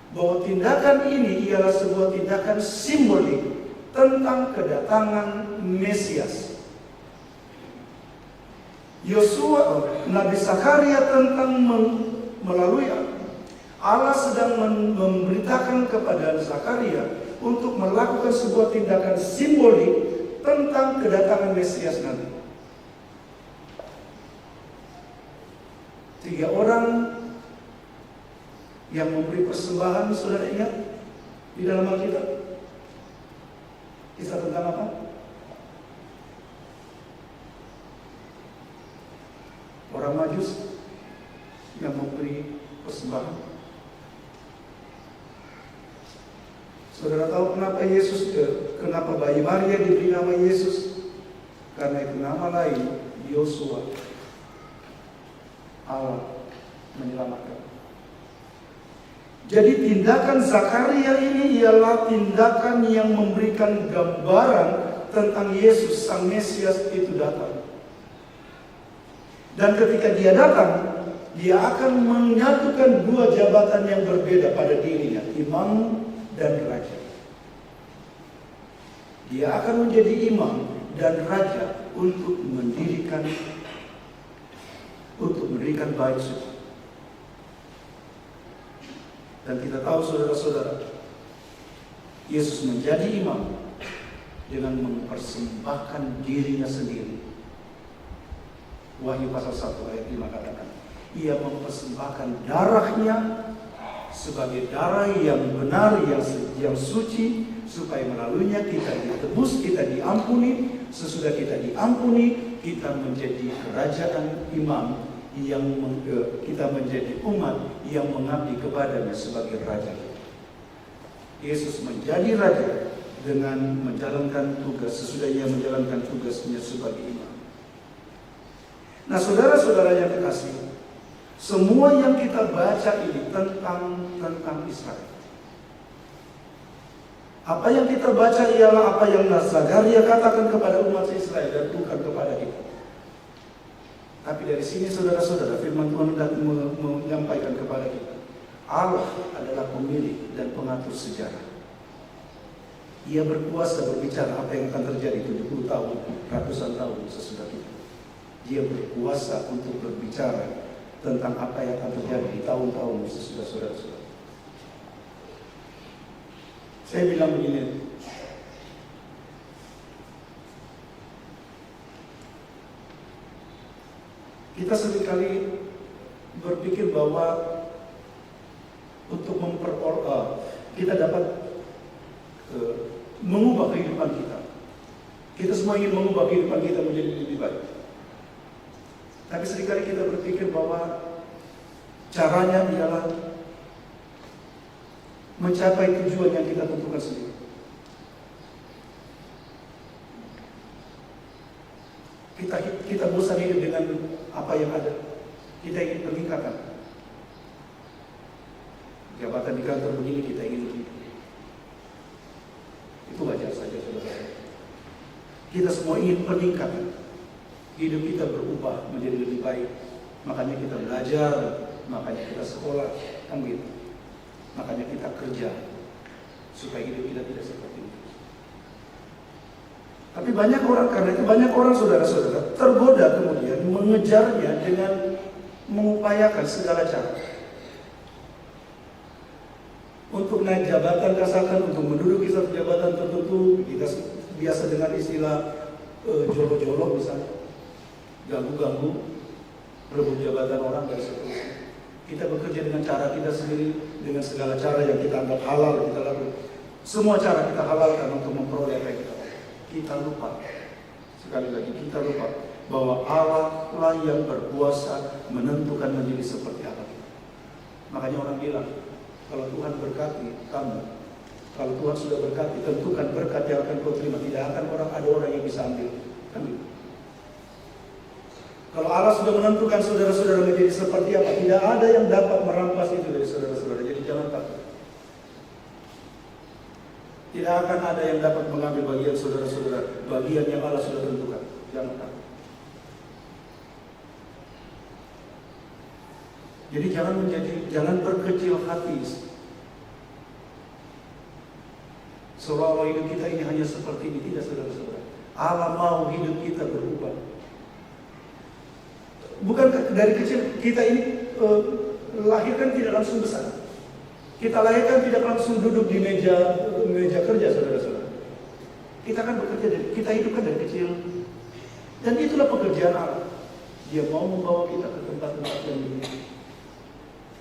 bahwa tindakan ini ialah sebuah tindakan simbolik tentang kedatangan Mesias. Nabi Zakaria tentang melalui Allah sedang memberitakan kepada Zakaria untuk melakukan sebuah tindakan simbolik tentang kedatangan Mesias nanti. 3 orang yang memberi persembahan, saudara ingat di dalam Alkitab? Kisah tentang apa? Orang Majus yang memberi persembahan. Saudara tahu kenapa bayi Maria diberi nama Yesus? Karena itu nama lain Yosua, Allah menyelamatkan. Jadi tindakan Zakaria ini ialah tindakan yang memberikan gambaran tentang Yesus Sang Mesias itu datang. Dan ketika dia datang, dia akan menyatukan dua jabatan yang berbeda pada dirinya, imam dan raja. Dia akan menjadi imam dan raja untuk mendirikan bait suci. Dan kita tahu saudara-saudara, Yesus menjadi imam dengan mempersembahkan dirinya sendiri. Wahyu pasal 1 ayat 5 katakan, ia mempersembahkan darahnya sebagai darah yang benar, yang suci, supaya melaluinya kita ditebus, kita diampuni. Sesudah kita diampuni, kita menjadi kerajaan imam, kita menjadi umat yang mengabdi kepadanya sebagai raja. Yesus menjadi raja dengan menjalankan tugas, sesudah ia menjalankan tugasnya sebagai imam. Nah, saudara-saudara yang terkasih, semua yang kita baca ini tentang Israel. Apa yang kita baca ialah apa yang Zakaria katakan kepada umat Israel dan bukan kepada kita. Tapi dari sini saudara-saudara, firman Tuhan hendak menyampaikan kepada kita, Allah adalah pemilik dan pengatur sejarah. Ia berkuasa berbicara apa yang akan terjadi 70 tahun, ratusan tahun sesudah kita. Dia berkuasa untuk berbicara tentang apa yang akan terjadi di tahun-tahun sesudah saudara-saudara. Saya bilang begini, kita seringkali berpikir bahwa untuk kita dapat mengubah kehidupan kita. Kita semua ingin mengubah kehidupan kita menjadi lebih baik. Tapi seringkali kita berpikir bahwa caranya ialah mencapai tujuan yang kita tentukan sendiri. Kita bosan hidup dengan apa yang ada. Kita ingin peningkatan. Jabatan di kantor begini, kita ingin begitu. Itu wajar saja, saudara. Kita semua ingin peningkatan. Hidup kita berubah menjadi lebih baik. Makanya kita belajar, makanya kita sekolah, kan begitu. Makanya kita kerja supaya hidup kita tidak seperti itu. Tapi banyak orang saudara-saudara tergoda kemudian mengejarnya dengan mengupayakan segala cara untuk naik jabatan, katakan untuk menduduki satu jabatan tertentu. Kita biasa dengan istilah jolo-jolo misalnya, ganggu-ganggu, rebut jabatan orang dan seterusnya. Kita bekerja dengan cara kita sendiri, dengan segala cara yang kita anggap halal kita lakukan. Semua cara kita halalkan untuk memperoleh apa yang kita lakukan. Kita lupa, sekali lagi kita lupa bahwa Allah lah yang berkuasa menentukan menjadi seperti apa kita. Makanya orang bilang, kalau Tuhan berkati kamu, kalau Tuhan sudah berkati, tentukan berkat yang akan kau terima. Tidak akan ada orang yang bisa ambil. Kan gitu. Kalau Allah sudah menentukan saudara-saudara menjadi seperti apa, tidak ada yang dapat merampas itu dari saudara-saudara. Jadi jangan takut. Tidak akan ada yang dapat mengambil bagian saudara-saudara, bagian yang Allah sudah tentukan. Jangan takut. Jadi jangan berkecil hati. Seolah-olah hidup kita ini hanya seperti ini. Tidak, saudara-saudara. Allah mau hidup kita berubah. Bukan dari kecil kita ini lahirkan tidak langsung besar. Kita lahirkan tidak langsung duduk di meja kerja, saudara-saudara. Kita akan bekerja, kita hidupkan dari kecil. Dan itulah pekerjaan Allah. Dia mau membawa kita ke tempat-tempat yang begini.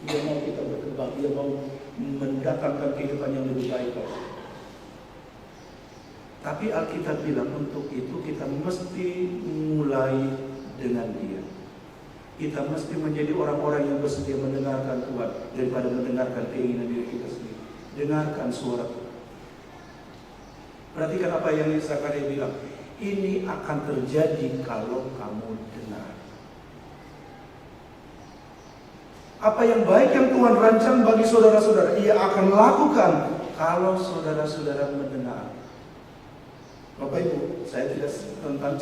Dia mau kita berkembang, dia mau mendatangkan kehidupan yang lebih baik. Tapi Alkitab bilang untuk itu kita mesti mulai dengan Dia. Kita mesti menjadi orang-orang yang bersedia mendengarkan Tuhan daripada mendengarkan keinginan diri kita sendiri. Dengarkan suara Tuhan. Perhatikan apa yang Zakaria bilang. Ini akan terjadi kalau kamu dengar. Apa yang baik yang Tuhan rancang bagi saudara-saudara, Ia akan lakukan kalau saudara-saudara mendengar. Bapak Ibu, saya tidak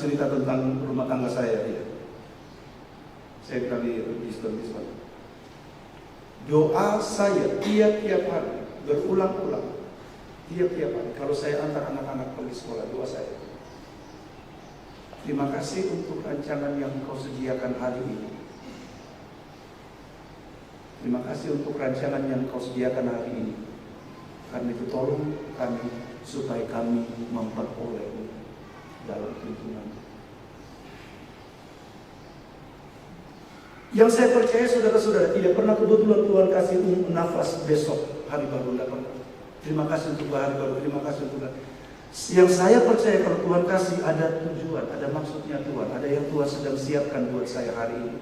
cerita tentang rumah tangga saya, tidak. Saya kali diskon. Doa saya tiap-tiap hari, berulang-ulang, tiap-tiap hari. Kalau saya antar anak-anak pergi sekolah, doa saya, terima kasih untuk rancangan yang Engkau sediakan hari ini. Terima kasih untuk rancangan yang Engkau sediakan hari ini. Karena itu tolong kami supaya kami memperoleh dalam tuntunan. Yang saya percaya saudara-saudara, tidak pernah kebetulan Tuhan kasih nafas besok hari baru, tidak pernah. Terima kasih untuk hari baru, terima kasih untuk yang saya percaya kalau Tuhan kasih ada tujuan, ada maksudnya Tuhan, ada yang Tuhan sedang siapkan buat saya hari ini.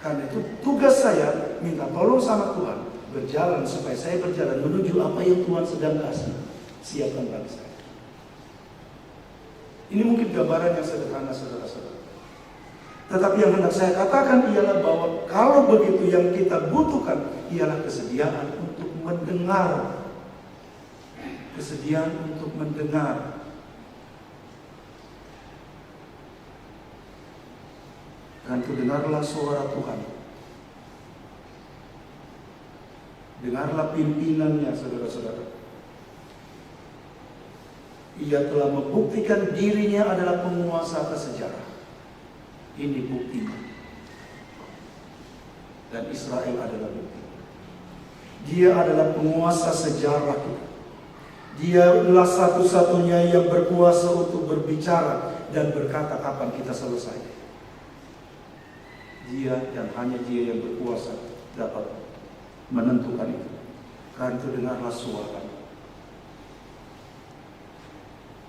Karena itu tugas saya minta tolong sama Tuhan, berjalan supaya saya berjalan menuju apa yang Tuhan sedang kasih, siapkan bagi saya. Ini mungkin gambaran yang sederhana saudara-saudara. Tetapi yang hendak saya katakan ialah bahwa kalau begitu yang kita butuhkan ialah kesediaan untuk mendengar. Kesediaan untuk mendengar. Dan dengarlah suara Tuhan. Dengarlah pimpinannya saudara-saudara. Ia telah membuktikan dirinya adalah penguasa atas sejarah. Ini buktinya. Dan Israel adalah bukti. Dia adalah penguasa sejarah kita. Dia adalah satu-satunya yang berkuasa untuk berbicara dan berkata kapan kita selesai. Dia dan hanya dia yang berkuasa dapat menentukan itu. Karena itu dengarlah suara.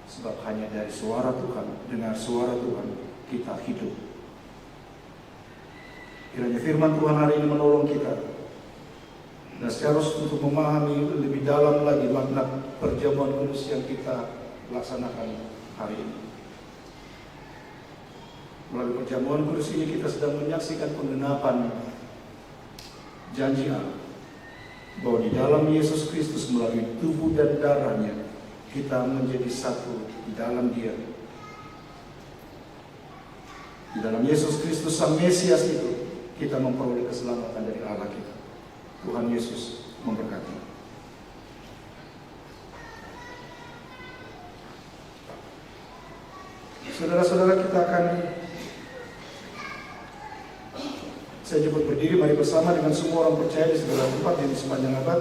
Sebab hanya dari suara Tuhan, dengar suara Tuhan, kita hidup. Kiranya firman Tuhan hari ini menolong kita. Dan seharus untuk memahami lebih dalam lagi makna perjamuan kudus yang kita laksanakan hari ini. Melalui perjamuan kudus ini kita sedang menyaksikan penggenapan janji Allah bahwa di dalam Yesus Kristus melalui tubuh dan darahnya kita menjadi satu di dalam Dia. Di dalam Yesus Kristus Sang Mesias itu kita memperoleh keselamatan dari Allah kita. Tuhan Yesus memberkati. Saudara-saudara, kita akan saya jemput berdiri, mari bersama dengan semua orang percaya di segala tempat yang di sepanjang abad.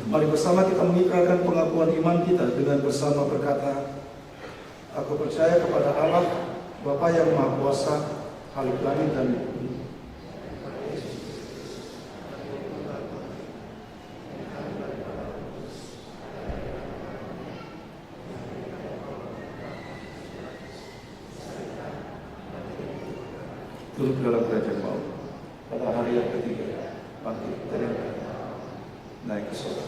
Mari bersama kita mengikrarkan pengakuan iman kita dengan bersama berkata, aku percaya kepada Allah, Bapa yang Maha Kuasa, Khalik langit dan bumi. Turut dalam kerajaan maut pada hari yang ketiga, bangkit dari naik ke surga,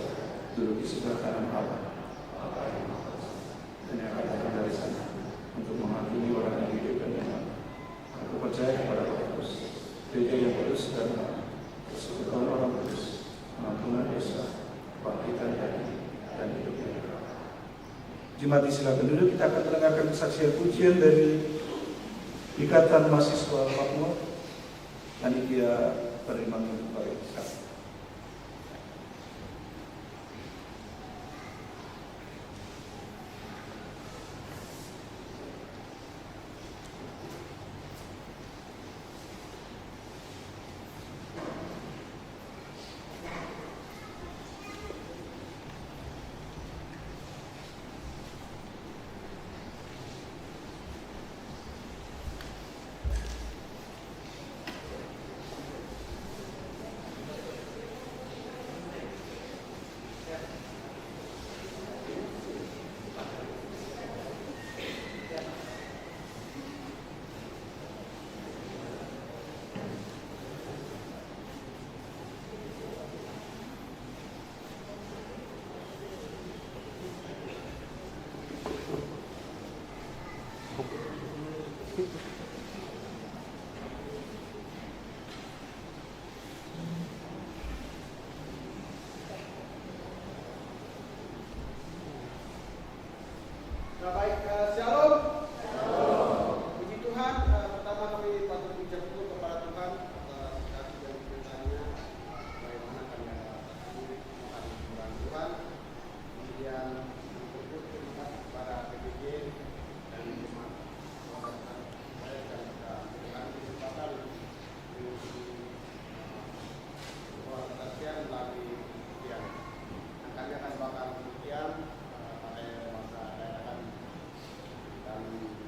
duduk di sebelah kanan Allah, dan yang akan datang dari sana untuk menghakimi orang yang hidup dan yang mati. Aku percaya kepada Roh Kudus, Gereja yang kudus dan persekutuan orang kudus, pengampunan dosa, kebangkitan dan hidup yang kekal. Jemaat silakan duduk, kita akan mendengarkan kesaksian pujian dari Ikatan Mahasiswa Papua. Panitia penerimaan pariwisata. Nah, baik, shalom. Puji Tuhan, pertama kami patut ucap syukur kepada Tuhan atas kasih dan kuasa-Nya. Bagaimana kami dapat Tuhan Tuhan. Kemudian bersyukur terima kasih kepada PBJ dan jemaat saya dan juga memberikan kesempatan untuk kesaksian melalui kemudian. Kami akan bakal kemudian pada masa daerahkan dan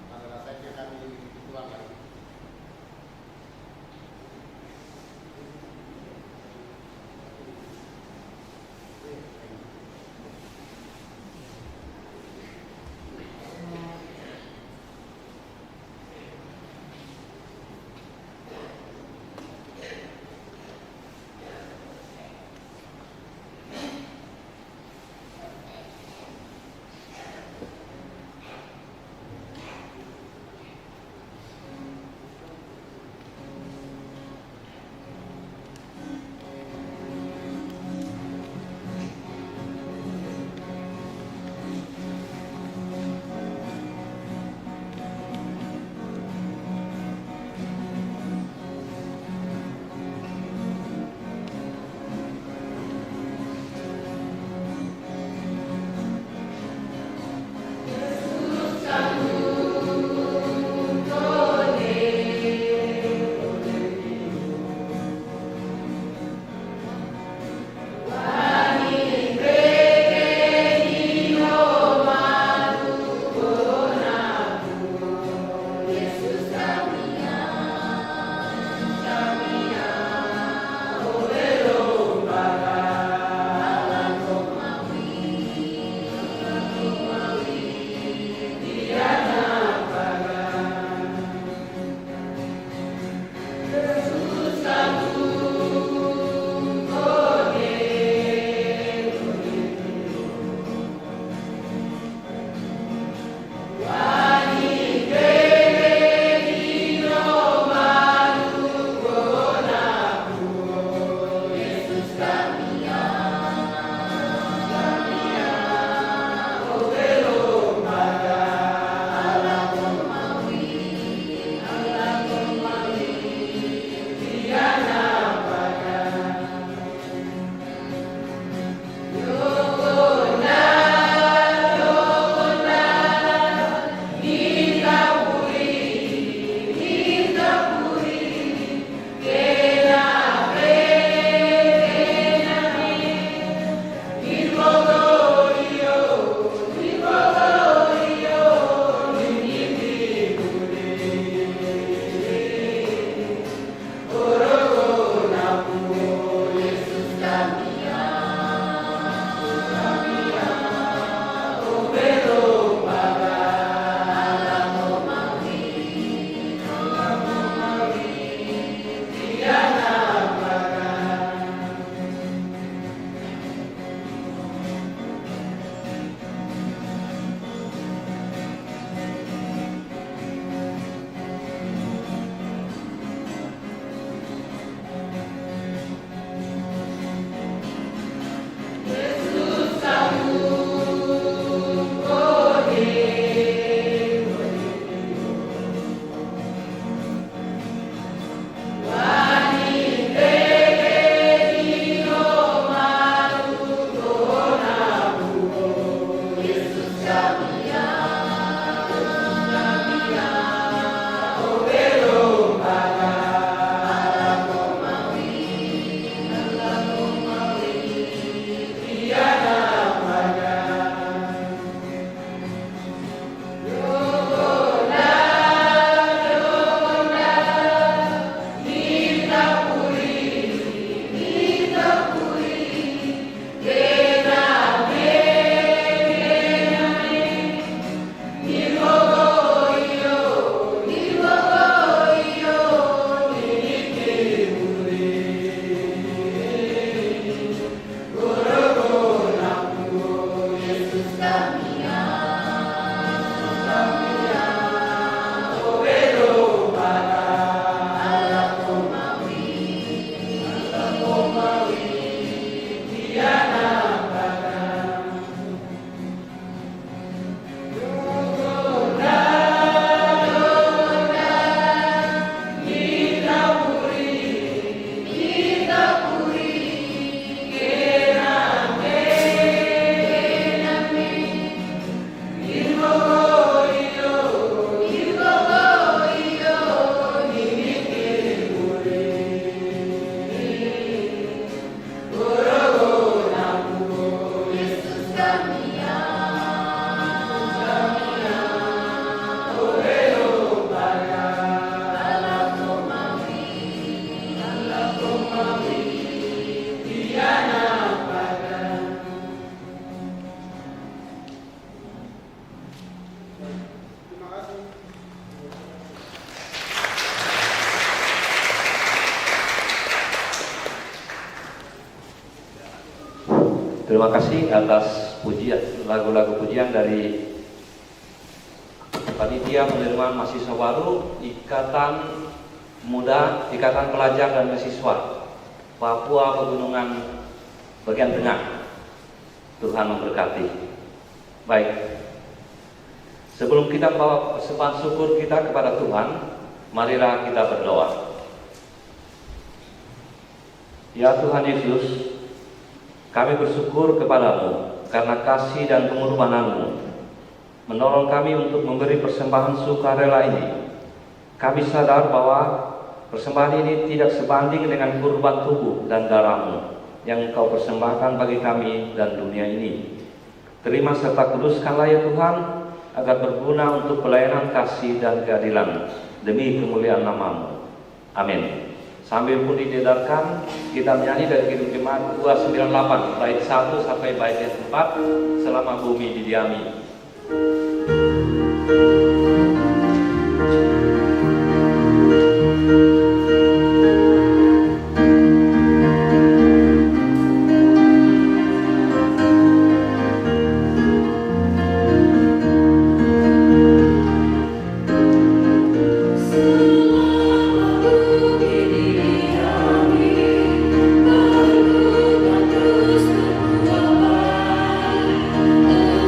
pada rasanya kami tuangkan. Terima kasih atas pujian, lagu-lagu pujian dari panitia penerimaan mahasiswa baru Ikatan Muda, Ikatan Pelajar dan Mahasiswa Papua Pegunungan bagian tengah. Tuhan memberkati. Baik, sebelum kita membawa persembahan syukur kita kepada Tuhan, marilah kita berdoa. Ya Tuhan Yesus, kami bersyukur kepadamu karena kasih dan pengorbanan-Mu menolong kami untuk memberi persembahan sukarela ini. Kami sadar bahwa persembahan ini tidak sebanding dengan kurban tubuh dan darah-Mu yang Engkau persembahkan bagi kami dan dunia ini. Terima serta kuduskanlah ya Tuhan, agar berguna untuk pelayanan kasih dan keadilan demi kemuliaan nama-Mu. Amin. Sambil pun didedarkan, kita menyanyi dari Kidung Jemaat 298 bait 1 sampai bait yang 4, selama bumi didiami.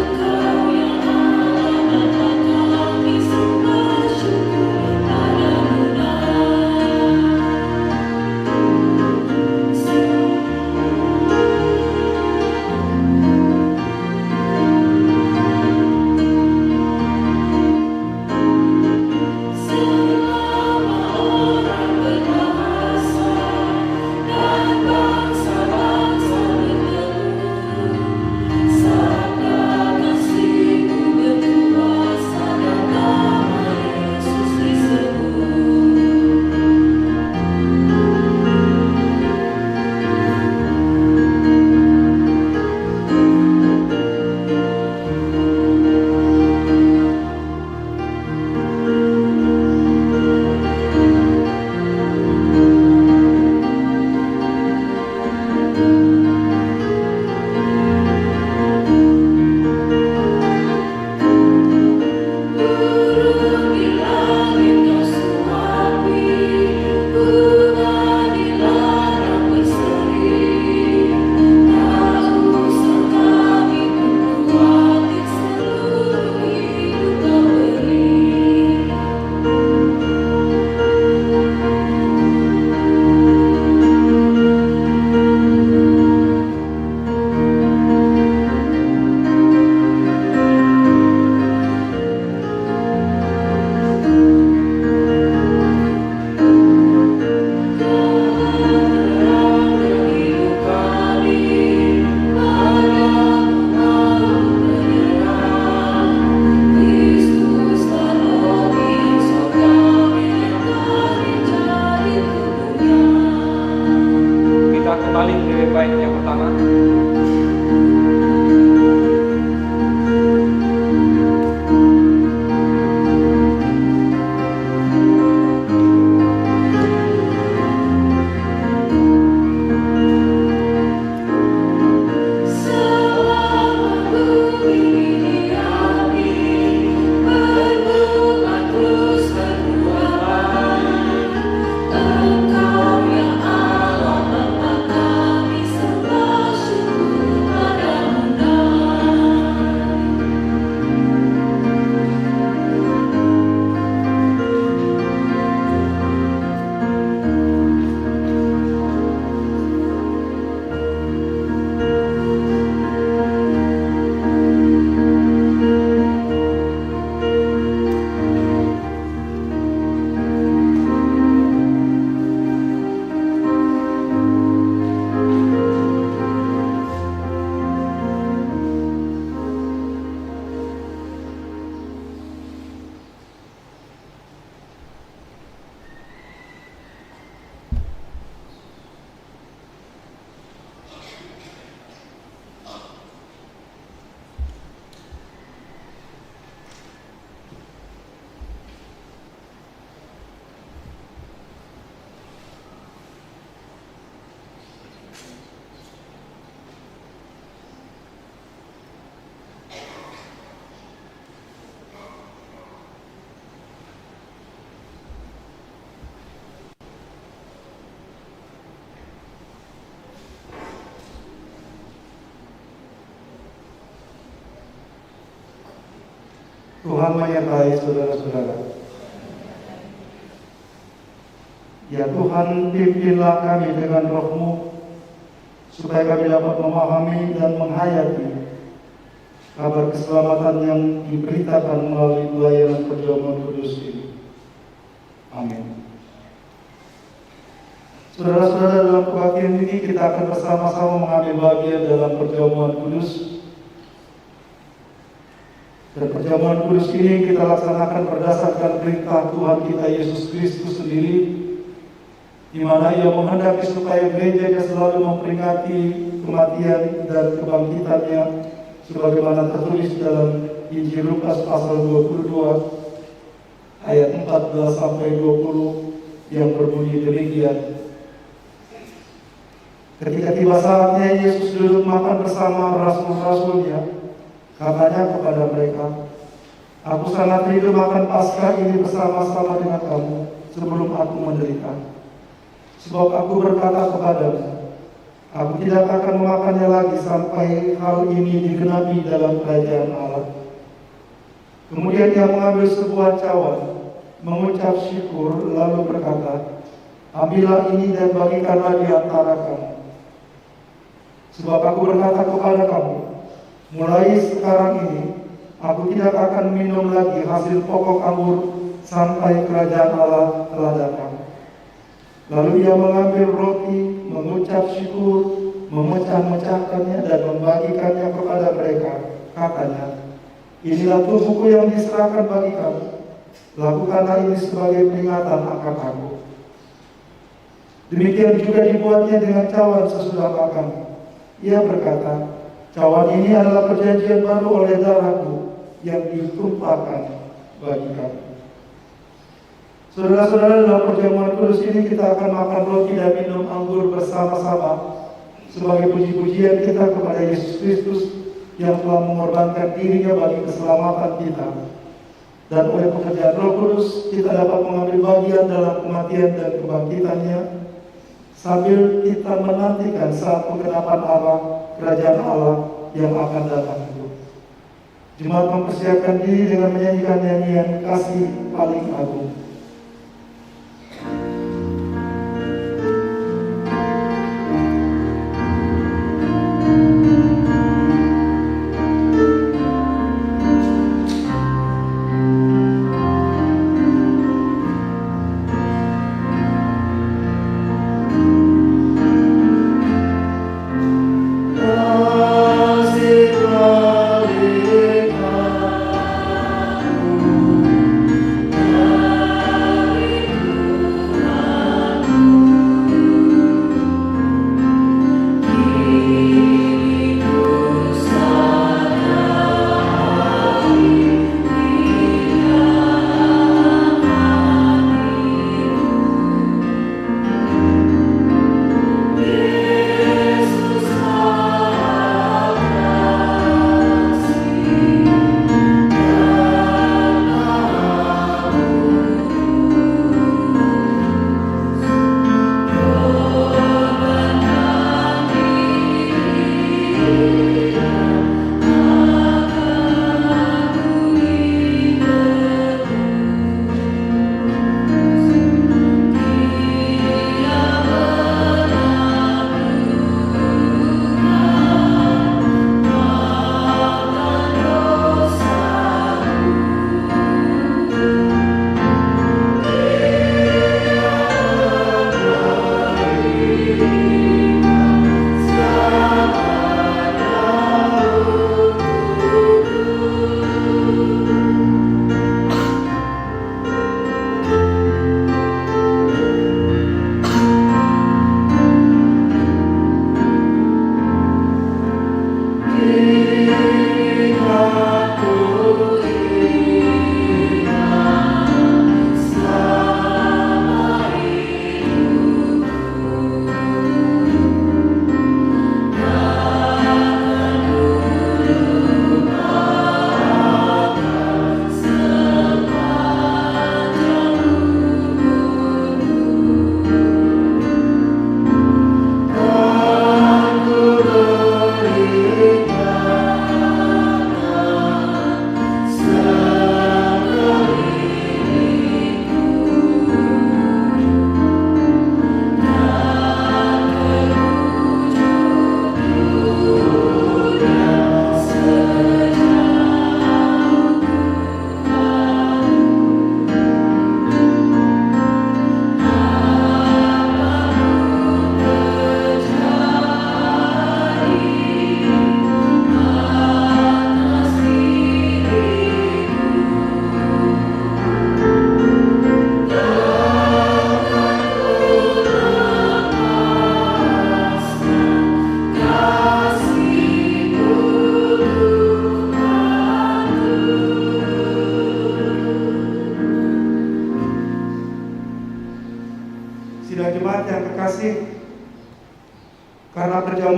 Engkau yang Allah Bapa Tuhan menyertai saudara-saudara. Ya Tuhan, pimpinlah kami dengan roh-Mu, supaya kami dapat memahami dan menghayati kabar keselamatan yang diberitakan melalui pelayanan perjamuan kudus ini. Amin. Saudara-saudara, dalam kebaktian ini kita akan bersama-sama mengambil bagian dalam perjamuan kudus. Dan perjamuan kudus ini kita laksanakan berdasarkan perintah Tuhan kita Yesus Kristus sendiri, di mana Ia menghendaki supaya gereja selalu memperingati kematian dan kebangkitannya, sebagaimana tertulis dalam Injil Lukas pasal 22 ayat 14 sampai 20 yang berbunyi demikian. Ketika tiba saatnya Yesus duduk makan bersama rasul-rasulnya, katanya kepada mereka, "Aku sangat rindu makan Paskah ini bersama-sama dengan kamu sebelum aku menderita. Sebab aku berkata kepadamu, aku tidak akan memakannya lagi sampai hal ini digenapi dalam kerajaan Allah." Kemudian Ia mengambil sebuah cawan, mengucap syukur, lalu berkata, "Ambillah ini dan bagikanlah di antara kamu. Sebab aku berkata kepada kamu, mulai sekarang ini, aku tidak akan minum lagi hasil pokok anggur sampai kerajaan Allah telah datang." Lalu Ia mengambil roti, mengucap syukur, memecah-mecahkannya dan membagikannya kepada mereka. Katanya, "Inilah tubuhku yang diserahkan bagi kamu. Lakukanlah ini sebagai peringatan akan aku." Demikian juga dibuatnya dengan cawan sesudah makan. Ia berkata, "Cawan ini adalah perjanjian baru oleh darahku yang ditumpahkan bagi kamu." Saudara-saudara, dalam perjamuan kudus ini kita akan makan roti dan minum anggur bersama-sama sebagai puji-pujian kita kepada Yesus Kristus yang telah mengorbankan dirinya bagi keselamatan kita. Dan oleh pekerjaan Roh Kudus kita dapat mengambil bagian dalam kematian dan kebangkitannya, sambil kita menantikan saat penggenapan Allah, kerajaan Allah yang akan datang itu. Jemaat mempersiapkan diri dengan menyanyikan nyanyian kasih paling agung. Kasih paling agung.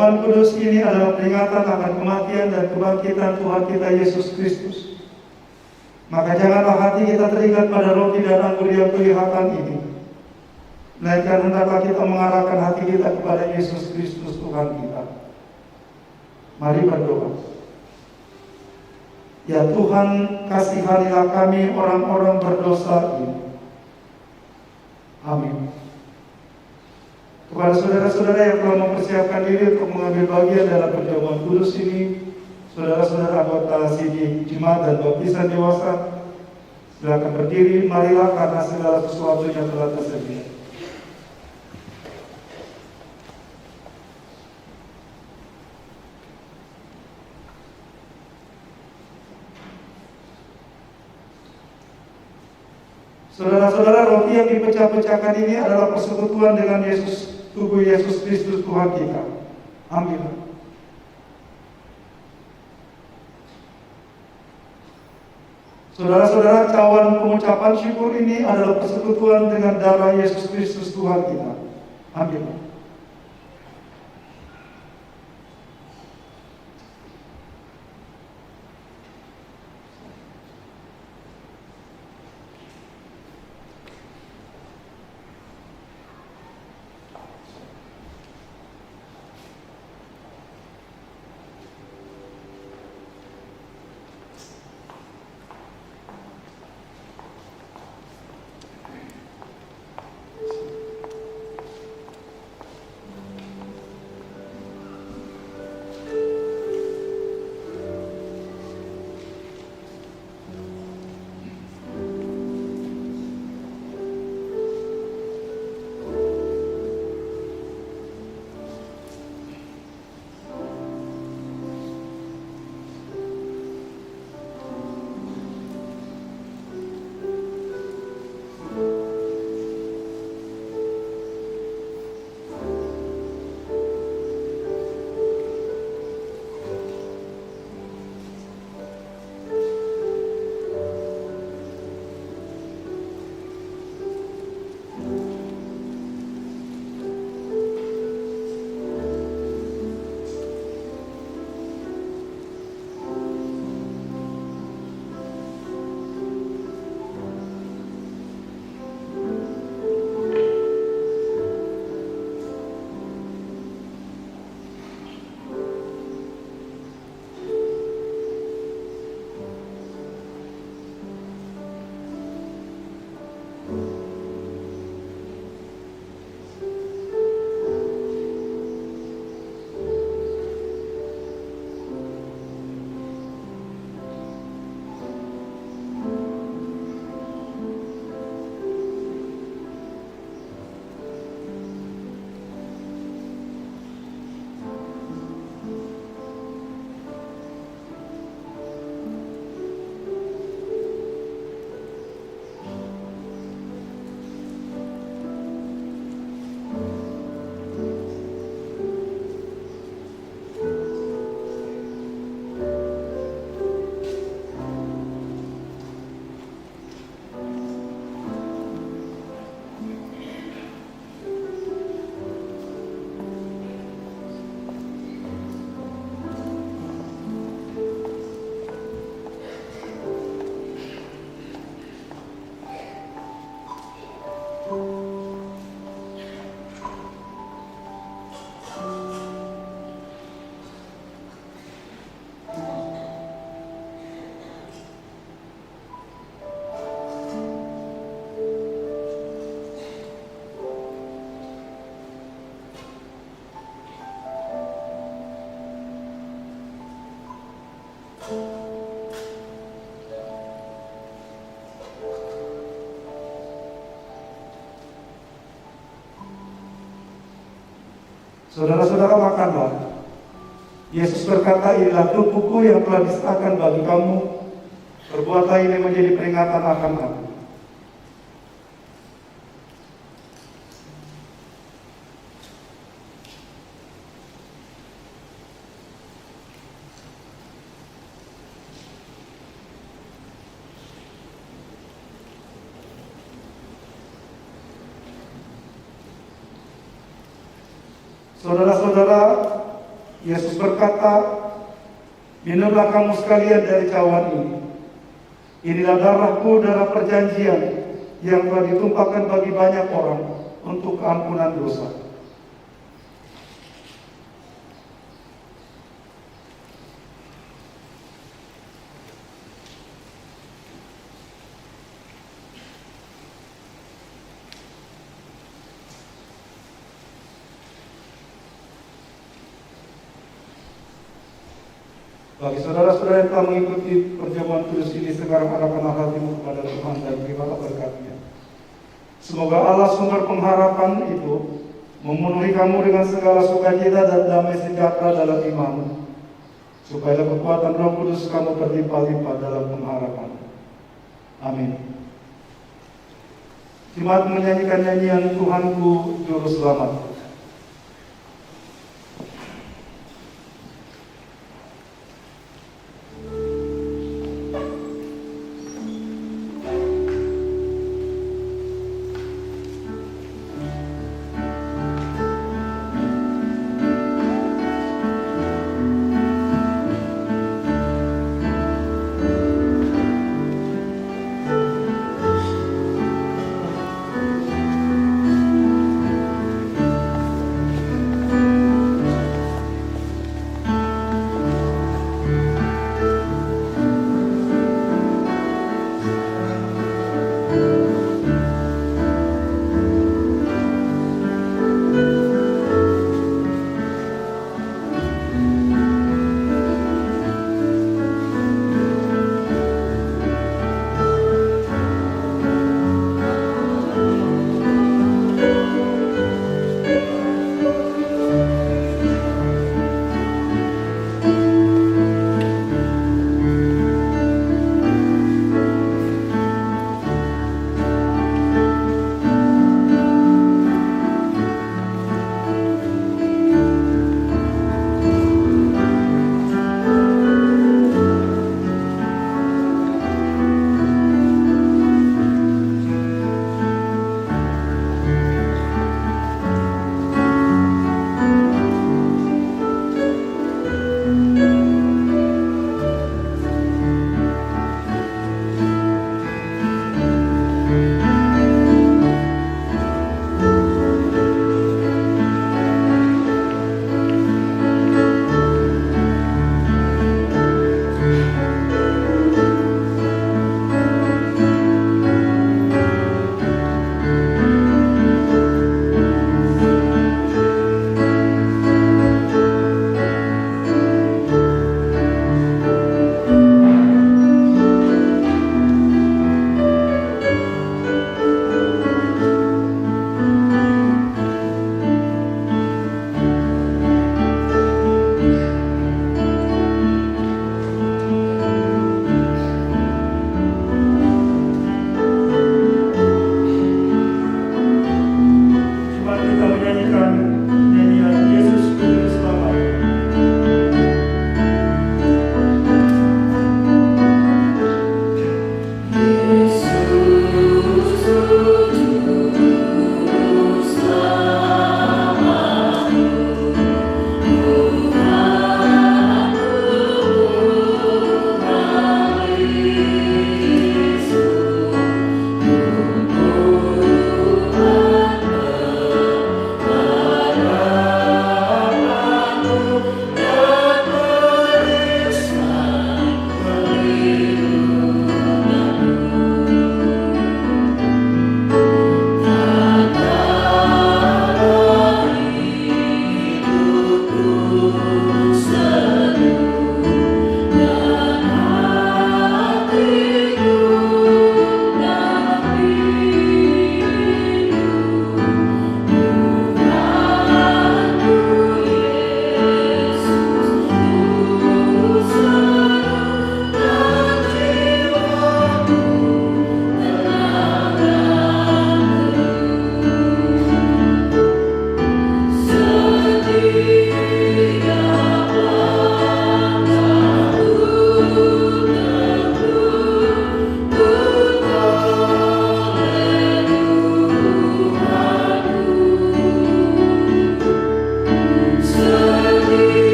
Perjamuan kudus ini adalah peringatan akan kematian dan kebangkitan Tuhan kita Yesus Kristus. Maka janganlah hati kita terikat pada roti dan anggur yang kelihatan ini, melainkan hendaklah kita mengarahkan hati kita kepada Yesus Kristus Tuhan kita. Mari berdoa. Ya Tuhan, kasihanilah kami orang-orang berdosa ini. Amin. Kepada saudara-saudara yang telah mempersiapkan diri untuk mengambil bagian dalam perjamuan kudus ini, saudara-saudara anggota Sidih Jemaat dan Baptisan Dewasa, silakan berdiri. Marilah, karena segala sesuatunya telah tersedia. Saudara-saudara, roti yang dipecah-pecahkan ini adalah persekutuan dengan tubuh Yesus Kristus Tuhan kita. Ambillah. Saudara-saudara, cawan pengucapan syukur ini adalah persekutuan dengan darah Yesus Kristus Tuhan kita. Ambillah. Saudara-saudara, makanlah. Yesus berkata, inilah tubuhku yang telah diserahkan bagi kamu. Perbuatlah ini menjadi peringatan akan aku. Saudara-saudara, Yesus berkata, "Minumlah kamu sekalian dari cawan ini. Inilah darahku, darah perjanjian yang telah ditumpahkan bagi banyak orang untuk keampunan dosa." Bagi saudara-saudara yang telah mengikuti perjamuan kudus ini, sekarang arahkanlah hatimu kepada Tuhan dan terimalah berkat-Nya. Semoga Allah sumber pengharapan itu memenuhi kamu dengan segala sukacita dan damai sejahtera dalam iman, supaya kekuatan Roh Kudus kamu berlimpah-limpah dalam pengharapan. Amin. Jemaat menyanyikan nyanyian Tuhanku Juru Selamat.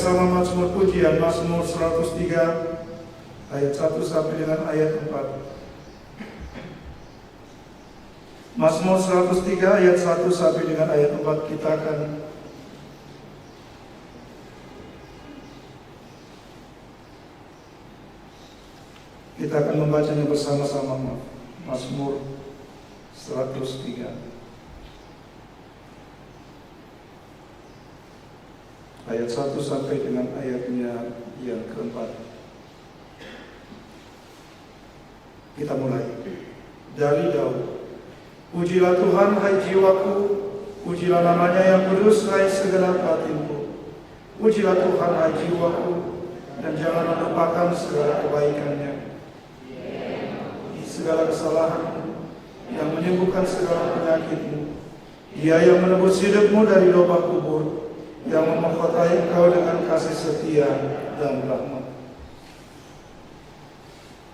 bersama Mazmur Pujian, Mazmur 103 ayat 1 sampai dengan ayat 4. Mazmur 103 ayat 1 sampai dengan ayat 4 kita akan membacanya bersama-sama. Mazmur 103 ayat 1 sampai dengan ayatnya yang keempat. Kita mulai dari Daud. Pujilah Tuhan, hai jiwaku, pujilah namanya yang kudus, hai segenap batinku. Pujilah Tuhan, hai jiwaku, dan jangan lupakan segala kebaikannya, segala kesalahanmu, yang menyembuhkan segala penyakitmu. Dia yang menebus hidupmu dari lubang kubur, yang memahkotai engkau dengan kasih setia dan rahmat.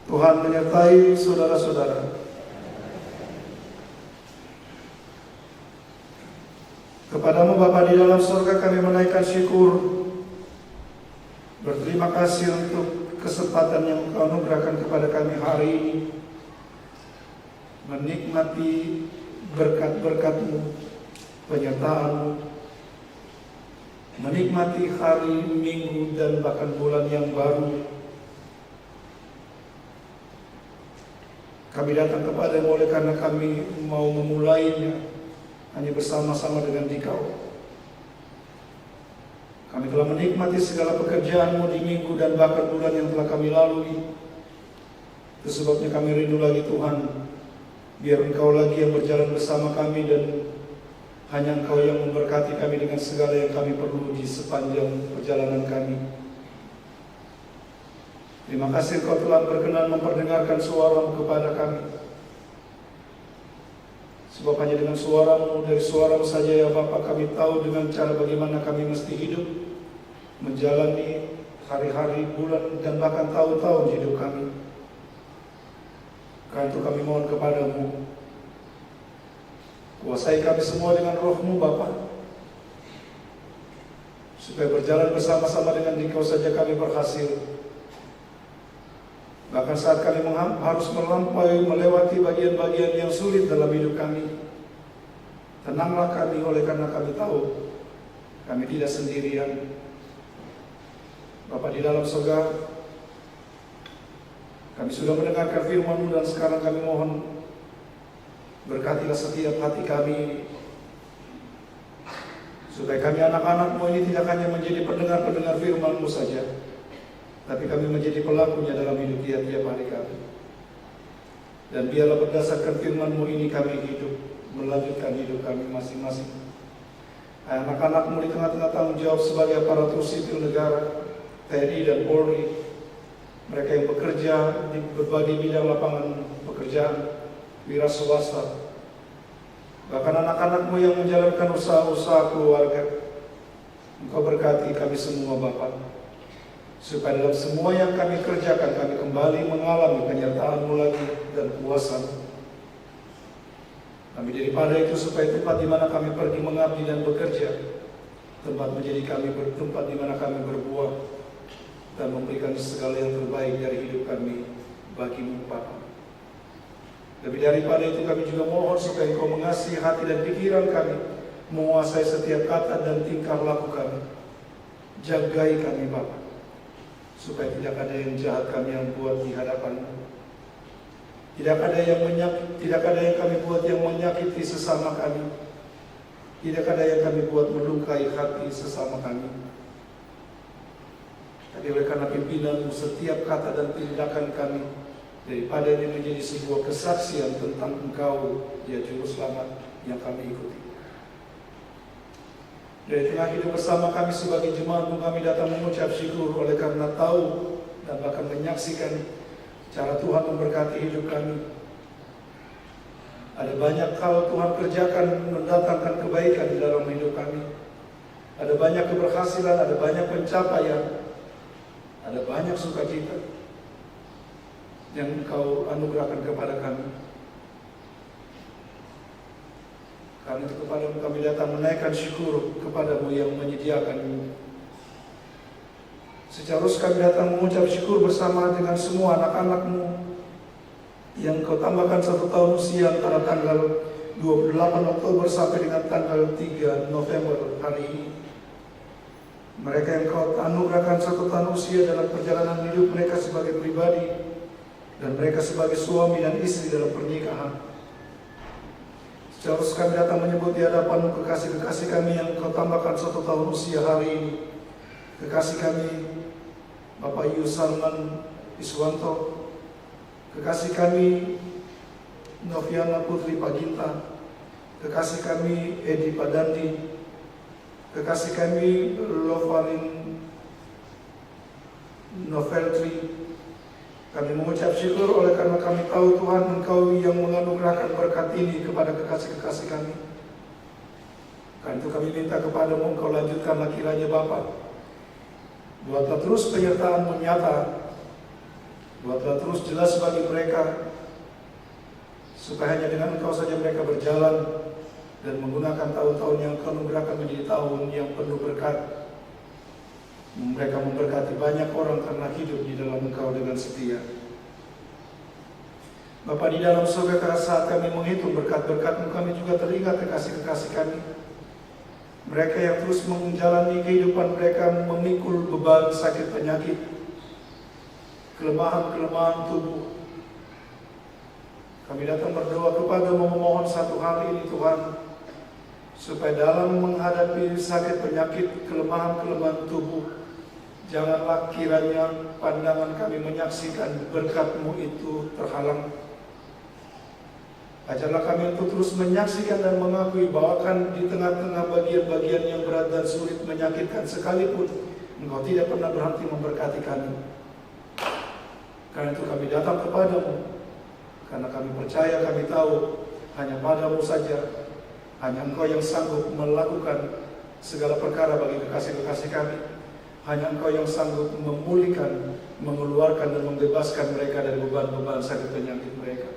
Tuhan menyertai saudara-saudara. Kepadamu Bapa di dalam surga kami menaikkan syukur, berterima kasih untuk kesempatan yang Engkau anugerahkan kepada kami hari ini, menikmati berkat-berkat-Mu, penyertaan-Mu, menikmati hari, minggu, dan bahkan bulan yang baru. Kami datang kepada-Mu oleh karena kami mau memulainya hanya bersama-sama dengan Dikau. Kami telah menikmati segala pekerjaan-Mu di minggu dan bahkan bulan yang telah kami lalui. Itu sebabnya kami rindu lagi Tuhan, biar Engkau lagi yang berjalan bersama kami dan hanya Engkau yang memberkati kami dengan segala yang kami perlu di sepanjang perjalanan kami. Terima kasih Engkau telah berkenan memperdengarkan suara-Mu kepada kami. Sebab hanya dengan suara-Mu, dari suara-Mu saja ya Bapa, kami tahu dengan cara bagaimana kami mesti hidup, menjalani hari-hari, bulan, dan bahkan tahun-tahun hidup kami. Karena itu kami mohon kepada-Mu, kuasai kami semua dengan Roh-Mu Bapa, supaya berjalan bersama-sama dengan Dikau saja kami berhasil. Bahkan saat kami harus melewati bagian-bagian yang sulit dalam hidup kami, tenanglah kami oleh karena kami tahu kami tidak sendirian. Bapa di dalam surga, kami sudah mendengarkan firman-Mu dan sekarang kami mohon berkatilah setiap hati kami, supaya kami anak-anak-Mu ini tidak hanya menjadi pendengar-pendengar firman-Mu saja, tapi kami menjadi pelakunya dalam hidup tiap-tiap hari kami. Dan biarlah berdasarkan firman-Mu ini kami hidup, melanjutkan hidup kami masing-masing. Anak-anak-Mu di tengah-tengah tanggung jawab sebagai aparatur sipil negara, TNI dan Polri, mereka yang bekerja di berbagai bidang lapangan pekerjaan, wira swasta, bahkan anak-anak-Mu yang menjalankan usaha-usaha keluarga, Engkau berkati kami semua Bapa, supaya dalam semua yang kami kerjakan kami kembali mengalami penyertaan-Mu lagi dan kuasa-Mu. Kami daripada itu supaya tempat di mana kami pergi mengabdi dan bekerja, tempat menjadi kami bertempat di mana kami berbuah dan memberikan segala yang terbaik dari hidup kami bagi-Mu Bapa. Lebih daripada itu kami juga mohon supaya Engkau mengasihi hati dan pikiran kami, menguasai setiap kata dan tingkah laku kami. Jagai kami Bapa, supaya tidak ada yang jahat kami yang buat di hadapan-Mu. Tidak ada yang kami buat yang menyakiti sesama kami. Tidak ada yang kami buat melukai hati sesama kami. Tapi oleh karena pimpinan-Mu, setiap kata dan tindakan kami daripadanya menjadi sebuah kesaksian tentang Engkau, ya Juru Selamat yang kami ikuti. Dari tengah hidup bersama kami sebagai jemaat-Mu, kami datang mengucap syukur oleh karena tahu dan bahkan menyaksikan cara Tuhan memberkati hidup kami. Ada banyak hal Tuhan kerjakan mendatangkan kebaikan di dalam hidup kami. Ada banyak keberhasilan, ada banyak pencapaian, ada banyak sukacita yang Engkau anugerahkan kepada kami. Karena itu kepadamu kami datang menaikkan syukur kepadamu yang menyediakan Secarus kami datang mengucap syukur bersama dengan semua anak-anak-Mu yang Kau tambahkan 1 tahun usia antara tanggal 28 Oktober sampai dengan tanggal 3 November hari ini. Mereka yang Kau anugerahkan 1 tahun usia dalam perjalanan hidup mereka sebagai pribadi dan mereka sebagai suami dan istri dalam pernikahan. Seharusnya kami datang menyebut di hadapan kekasih-kekasih kami yang Kau tambahkan 1 tahun usia hari ini. Kekasih kami Bapak Yu Salman Iswanto, kekasih kami Noviana Putri Paginta, kekasih kami Edi Padandi, kekasih kami Lovalin Noveltri. Kami mengucap syukur oleh karena kami tahu Tuhan Engkau yang menganugerahkan berkat ini kepada kekasih-kekasih kami. Karena itu kami minta kepada-Mu Engkau lanjutkanlah kiranya Bapa. Buatlah terus penyertaan-Mu nyata, buatlah terus jelas bagi mereka, supaya hanya dengan Engkau saja mereka berjalan dan menggunakan tahun-tahun yang Engkau anugerahkan menjadi tahun yang penuh berkat. Mereka memberkati banyak orang karena hidup di dalam Engkau dengan setia. Bapa di dalam surga, saat kami menghitung berkat-berkat-Mu, kami juga teringat kekasih-kekasih kami. Mereka yang terus menjalani kehidupan mereka memikul beban sakit penyakit, kelemahan-kelemahan tubuh. Kami datang berdoa kepada-Mu memohon satu hal ini Tuhan, supaya dalam menghadapi sakit penyakit, kelemahan-kelemahan tubuh, janganlah kiranya pandangan kami menyaksikan berkat-Mu itu terhalang. Ajarlah kami untuk terus menyaksikan dan mengakui bahwa kan di tengah-tengah bagian-bagian yang berat dan sulit menyakitkan sekalipun, Engkau tidak pernah berhenti memberkati kami. Karena itu kami datang kepada-Mu, karena kami percaya, kami tahu hanya pada-Mu saja, hanya Engkau yang sanggup melakukan segala perkara bagi kekasih-kekasih kami. Hanya Engkau yang sanggup memulihkan, mengeluarkan dan membebaskan mereka dari beban-beban sakit penyakit mereka.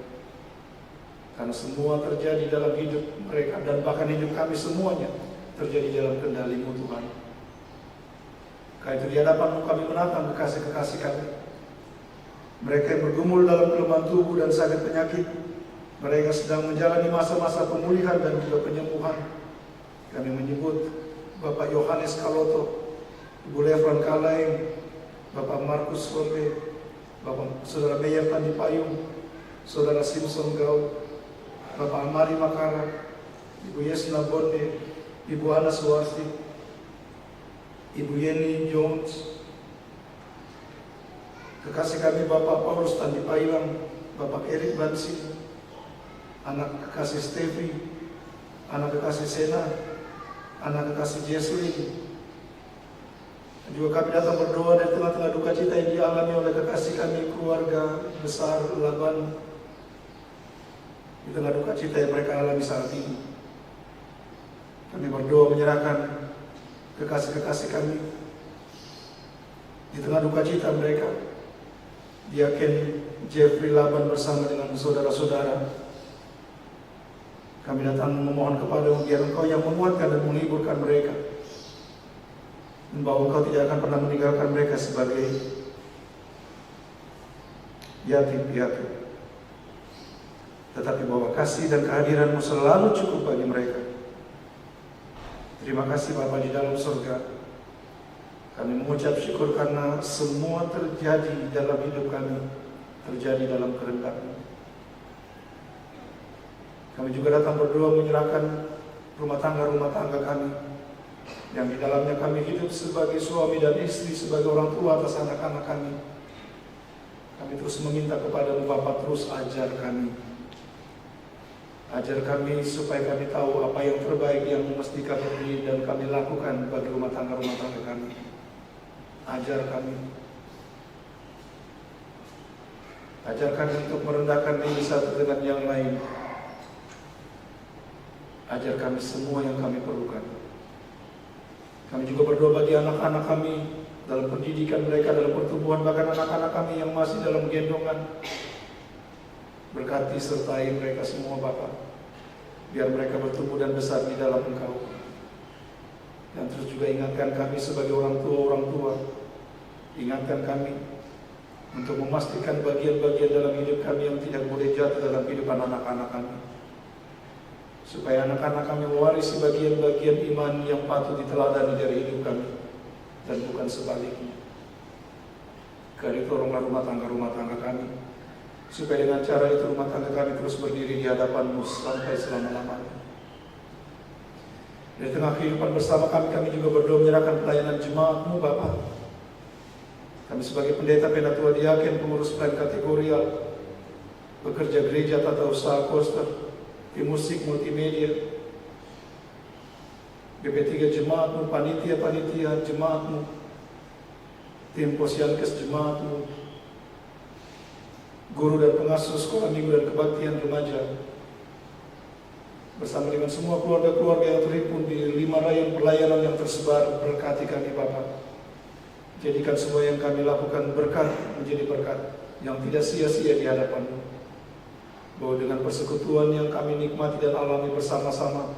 Karena semua terjadi dalam hidup mereka dan bahkan hidup kami semuanya terjadi dalam kendali-Mu Tuhan. Karena itu di hadapan-Mu kami menatang kekasih-kekasih kami. Mereka yang bergumul dalam kelemahan tubuh dan sakit penyakit, mereka sedang menjalani masa-masa pemulihan dan juga penyembuhan. Kami menyebut Bapak Yohanes Kaloto, Ibu Levran Kalaeng, Bapak Markus Konde, Bapak Saudara Meyer Tandi Payung, Saudara Simpson Gau, Bapak Amari Makara, Ibu Yesna Bonde, Ibu Ana Suwarti, Ibu Yeni Jones, kekasih kami Bapak Paulus Tandi Pailang, Bapak Erik Bansi, anak kekasih Stevi, anak kekasih Sena, anak kekasih Jesslyn. Juga kami datang berdoa dari tengah-tengah duka cita yang dialami oleh kekasih kami keluarga besar Laban. Di tengah duka cita yang mereka alami saat ini, kami berdoa menyerahkan kekasih-kekasih kami di tengah duka cita mereka. Diaken Jeffrey Laban bersama dengan saudara-saudara, kami datang memohon kepada-Mu biar Engkau yang menguatkan dan menghiburkan mereka, dan bahwa Engkau tidak akan pernah meninggalkan mereka sebagai yatim piatu, tetapi bahwa kasih dan kehadiran-Mu selalu cukup bagi mereka. Terima kasih Bapa di dalam surga. Kami mengucap syukur karena semua terjadi dalam hidup kami, terjadi dalam kehendak-Mu. Kami juga datang berdoa menyerahkan rumah tangga kami, yang di dalamnya kami hidup sebagai suami dan istri, sebagai orang tua atas anak-anak kami. Kami terus meminta kepada-Mu Bapa, terus ajar kami. Ajar kami supaya kami tahu apa yang terbaik yang mesti kami beri dan kami lakukan bagi rumah tangga kami. Ajar kami. Ajar kami untuk merendahkan diri satu dengan yang lain. Ajar kami semua yang kami perlukan. Kami juga berdoa bagi anak-anak kami dalam pendidikan mereka, dalam pertumbuhan, bahkan anak-anak kami yang masih dalam gendongan. Berkati sertai mereka semua Bapa, biar mereka bertumbuh dan besar di dalam Engkau. Dan terus juga ingatkan kami sebagai orang tua, Ingatkan kami untuk memastikan bagian-bagian dalam hidup kami yang tidak boleh jatuh dalam kehidupan anak-anak kami, supaya anak-anak kami mewarisi bagian-bagian iman yang patut diteladani dari hidup kami, dan bukan sebaliknya. Kali tolonglah rumah tangga kami, supaya dengan cara itu rumah tangga kami terus berdiri di hadapan-Mu sampai selama-lamanya. Di tengah kehidupan bersama kami juga berdoa menyerahkan pelayanan jemaat-Mu, Bapa. Kami sebagai pendeta, penatua, diaken, pengurus pelayan kategorial, pekerja gereja, tata usaha koster, tim musik, multimedia, BP3 jemaat-Mu, panitia jemaat-Mu, tim posyankes jemaat-Mu, guru dan pengasuh sekolah minggu dan kebaktian remaja, bersama dengan semua keluarga-keluarga yang terhimpun di 5 layang pelayanan yang tersebar, berkati kami Bapa. Jadikan semua yang kami lakukan berkat menjadi berkat yang tidak sia-sia di hadapan-Mu. Bahwa dengan persekutuan yang kami nikmati dan alami bersama-sama,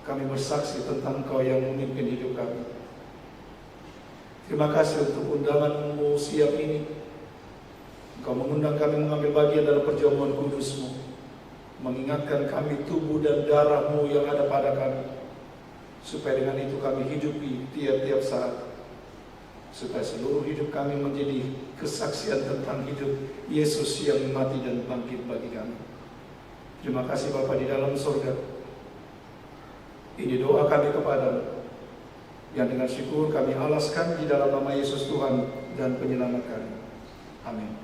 kami bersaksi tentang Engkau yang memimpin hidup kami. Terima kasih untuk undangan-Mu siang ini. Engkau mengundang kami mengambil bagian dalam perjamuan kudus-Mu, mengingatkan kami tubuh dan darah-Mu yang ada pada kami, supaya dengan itu kami hidupi tiap-tiap saat, supaya seluruh hidup kami menjadi kesaksian tentang hidup Yesus yang mati dan bangkit bagi kami. Terima kasih Bapa di dalam surga. Ini doa kami kepadamu, yang dengan syukur kami alaskan di dalam nama Yesus Tuhan dan Penyelamat kami. Amin.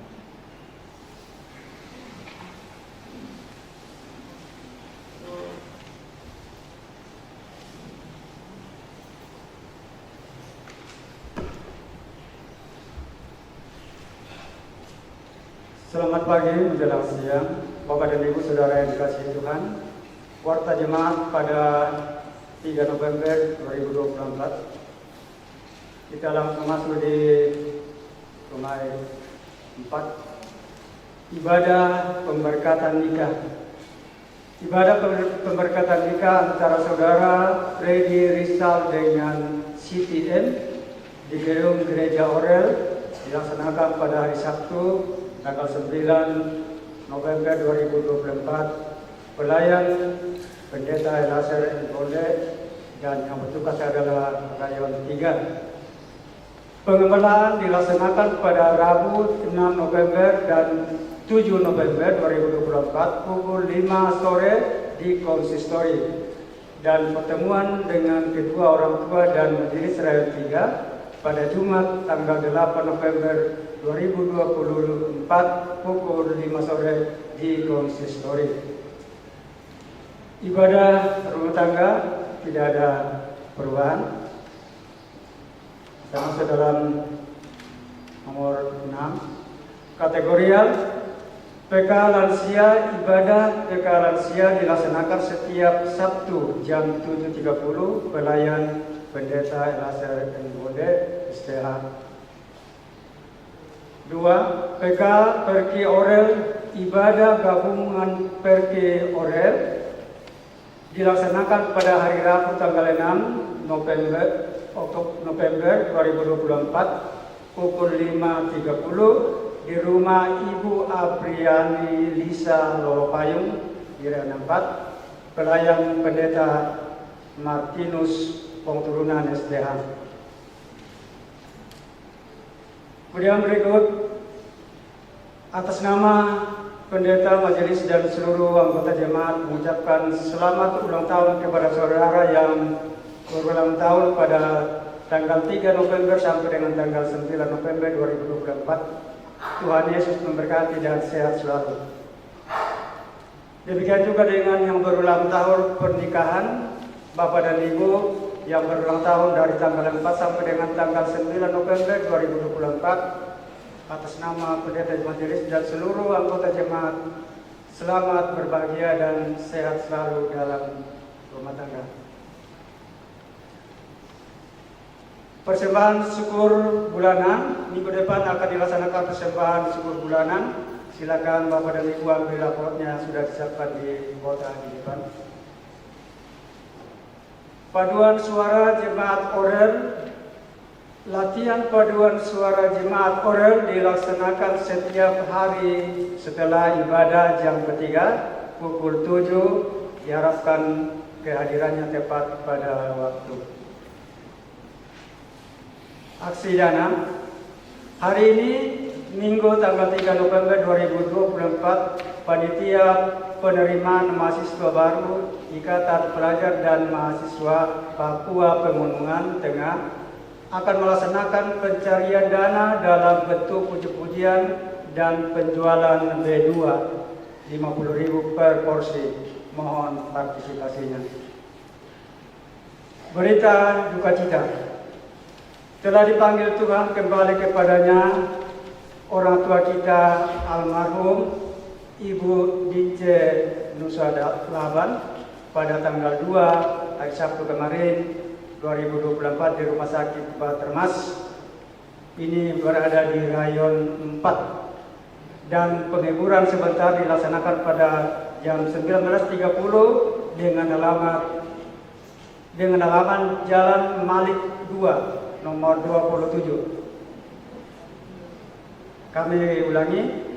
Selamat pagi menjelang siang, Bapak dan Ibu Saudara yang dikasihi Tuhan. Warta jemaat pada 3 November 2024. Kita langsung masuk di rumah 4. Ibadah pemberkatan nikah. Ibadah pemberkatan nikah antara saudara Freddy Rizal dengan Siti M di gedung Gereja Orel dilaksanakan pada hari Sabtu tanggal 9 November 2024. Pelayan Pendeta Elaser Ngode dan yang bertugas adalah Rayon 3. Pengembalaan dilaksanakan pada Rabu 6 November dan 7 November 2024 pukul 5 sore di konsistori, dan pertemuan dengan kedua orang tua dan majelis Rayon 3 pada Jumat tanggal 8 November 2024 pukul 5 sore di konsistori. Ibadah rumah tangga tidak ada perubahan. Kita masuk dalam nomor 6. Kategorial PK Lansia. Ibadah PK Lansia dilaksanakan setiap Sabtu jam 7.30. Pelayan Pendeta Elaser Ngode STH. 2. PK Perki Orel. Ibadah gabungan Perki Orel dilaksanakan pada hari Rabu tanggal 6 November 2024 pukul 5.30 di rumah Ibu Apriani Lisa Lolopayung di Ren 4. Pelayan Pendeta Martinus Pongturunan SDH. Kemudian berikut, atas nama Pendeta Majelis dan seluruh anggota jemaat mengucapkan selamat ulang tahun kepada saudara yang berulang tahun pada tanggal 3 November sampai dengan tanggal 9 November 2024. Tuhan Yesus memberkati dan sehat selalu. Demikian juga dengan yang berulang tahun pernikahan Bapak dan Ibu yang berulang tahun dari tanggal 4 sampai dengan tanggal 9 November 2024. Atas nama Pendeta Majelis dan seluruh anggota jemaat, selamat berbahagia dan sehat selalu dalam rumah tangga. Persembahan syukur bulanan, minggu depan akan dilaksanakan persembahan syukur bulanan. Silakan Bapak dan Ibu ambil raportnya, sudah disiapkan di kota di depan. Paduan suara jemaat Orel Latihan paduan suara jemaat orel dilaksanakan setiap hari setelah ibadah jam ketiga pukul 7. Diharapkan kehadirannya tepat pada waktu. Aksi dana. Hari ini Minggu tanggal 3 November 2024, panitia penerimaan mahasiswa baru Ikatan Pelajar dan Mahasiswa Papua Pegunungan Tengah akan melaksanakan pencarian dana dalam bentuk puji-pujian dan penjualan B2 50.000 per porsi. Mohon partisipasinya. Berita duka cita. Telah dipanggil Tuhan kembali kepadanya orang tua kita almarhum Ibu Dince Nusada Laban pada tanggal 2 hari Sabtu kemarin 2024 di Rumah Sakit Batermas. Ini berada di Rayon 4 dan penguburan sebentar dilaksanakan pada jam 19.30 dengan alaman Jalan Malik 2 nomor 27. Kami ulangi,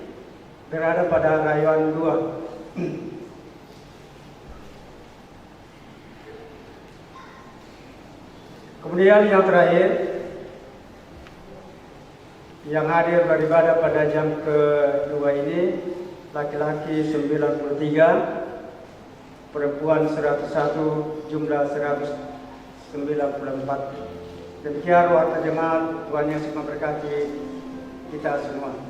berada pada Rayon 2. Kemudian yang terakhir, yang hadir beribadah pada jam kedua ini, laki-laki 93, perempuan 101, jumlah 194. Demikian warta jemaat, Tuhan Yesus memberkati kita semua.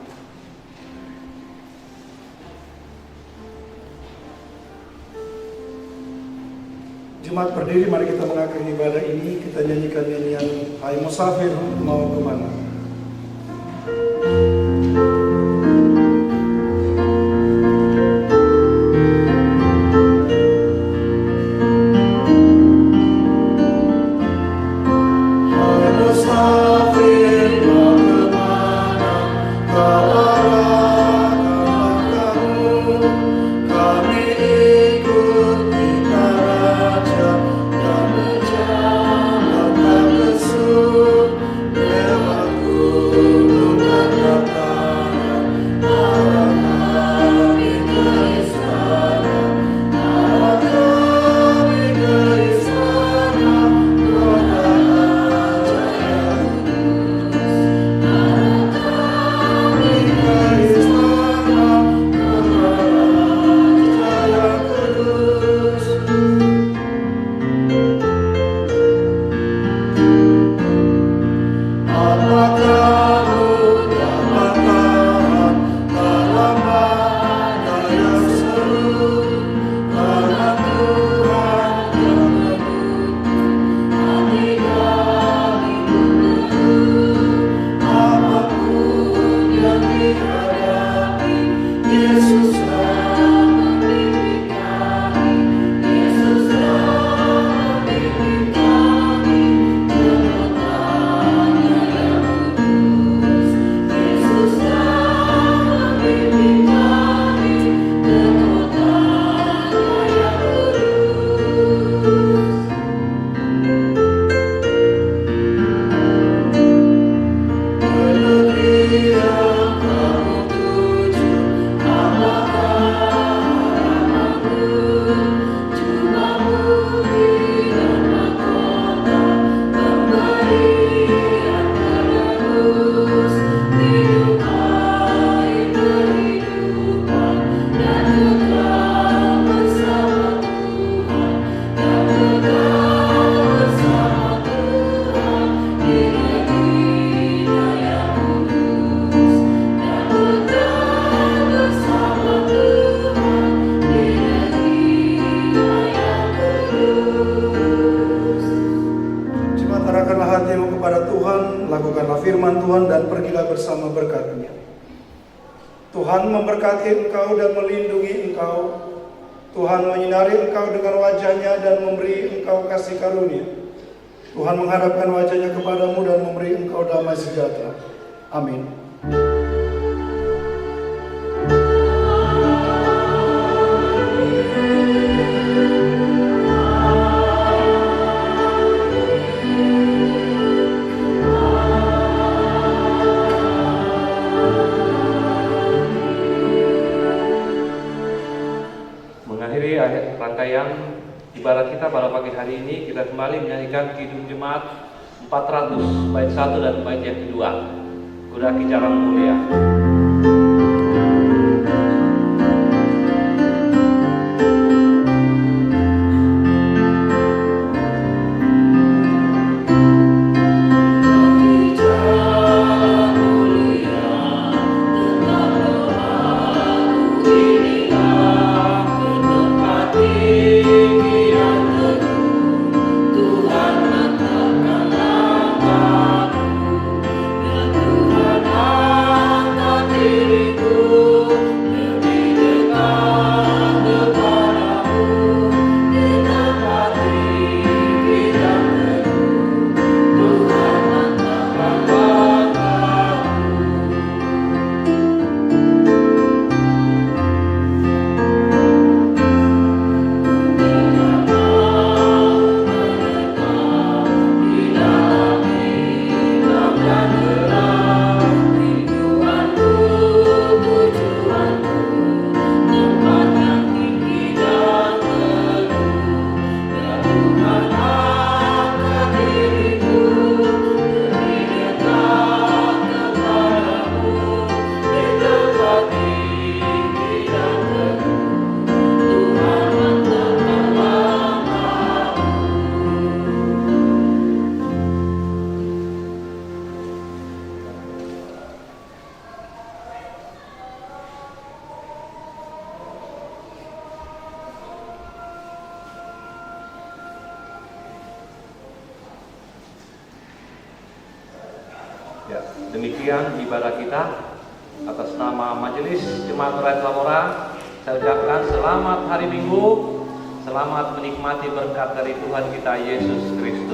Jemaat berdiri, mari kita mengakhiri ibadah ini. Kita nyanyikan nyanyian Hai Musafir Mau Kemana. Firman Tuhan dan pergilah bersama berkat-Nya. Tuhan memberkati engkau dan melindungi engkau. Tuhan menyinari engkau dengan wajah-Nya dan memberi engkau kasih karunia. Tuhan menghadapkan wajah-Nya kepadamu dan memberi engkau damai sejahtera. Amin. demikian ibadah kita pada pagi hari ini, kita kembali menyanyikan Kidung Jemaat 400 bait 1 dan bait yang kedua. Kudaki Jalan Mulia. Ya, demikian ibadah kita. Atas nama Majelis Jemaat Rakyat Lamora, saya ucapkan selamat hari Minggu, selamat menikmati berkat dari Tuhan kita Yesus Kristus.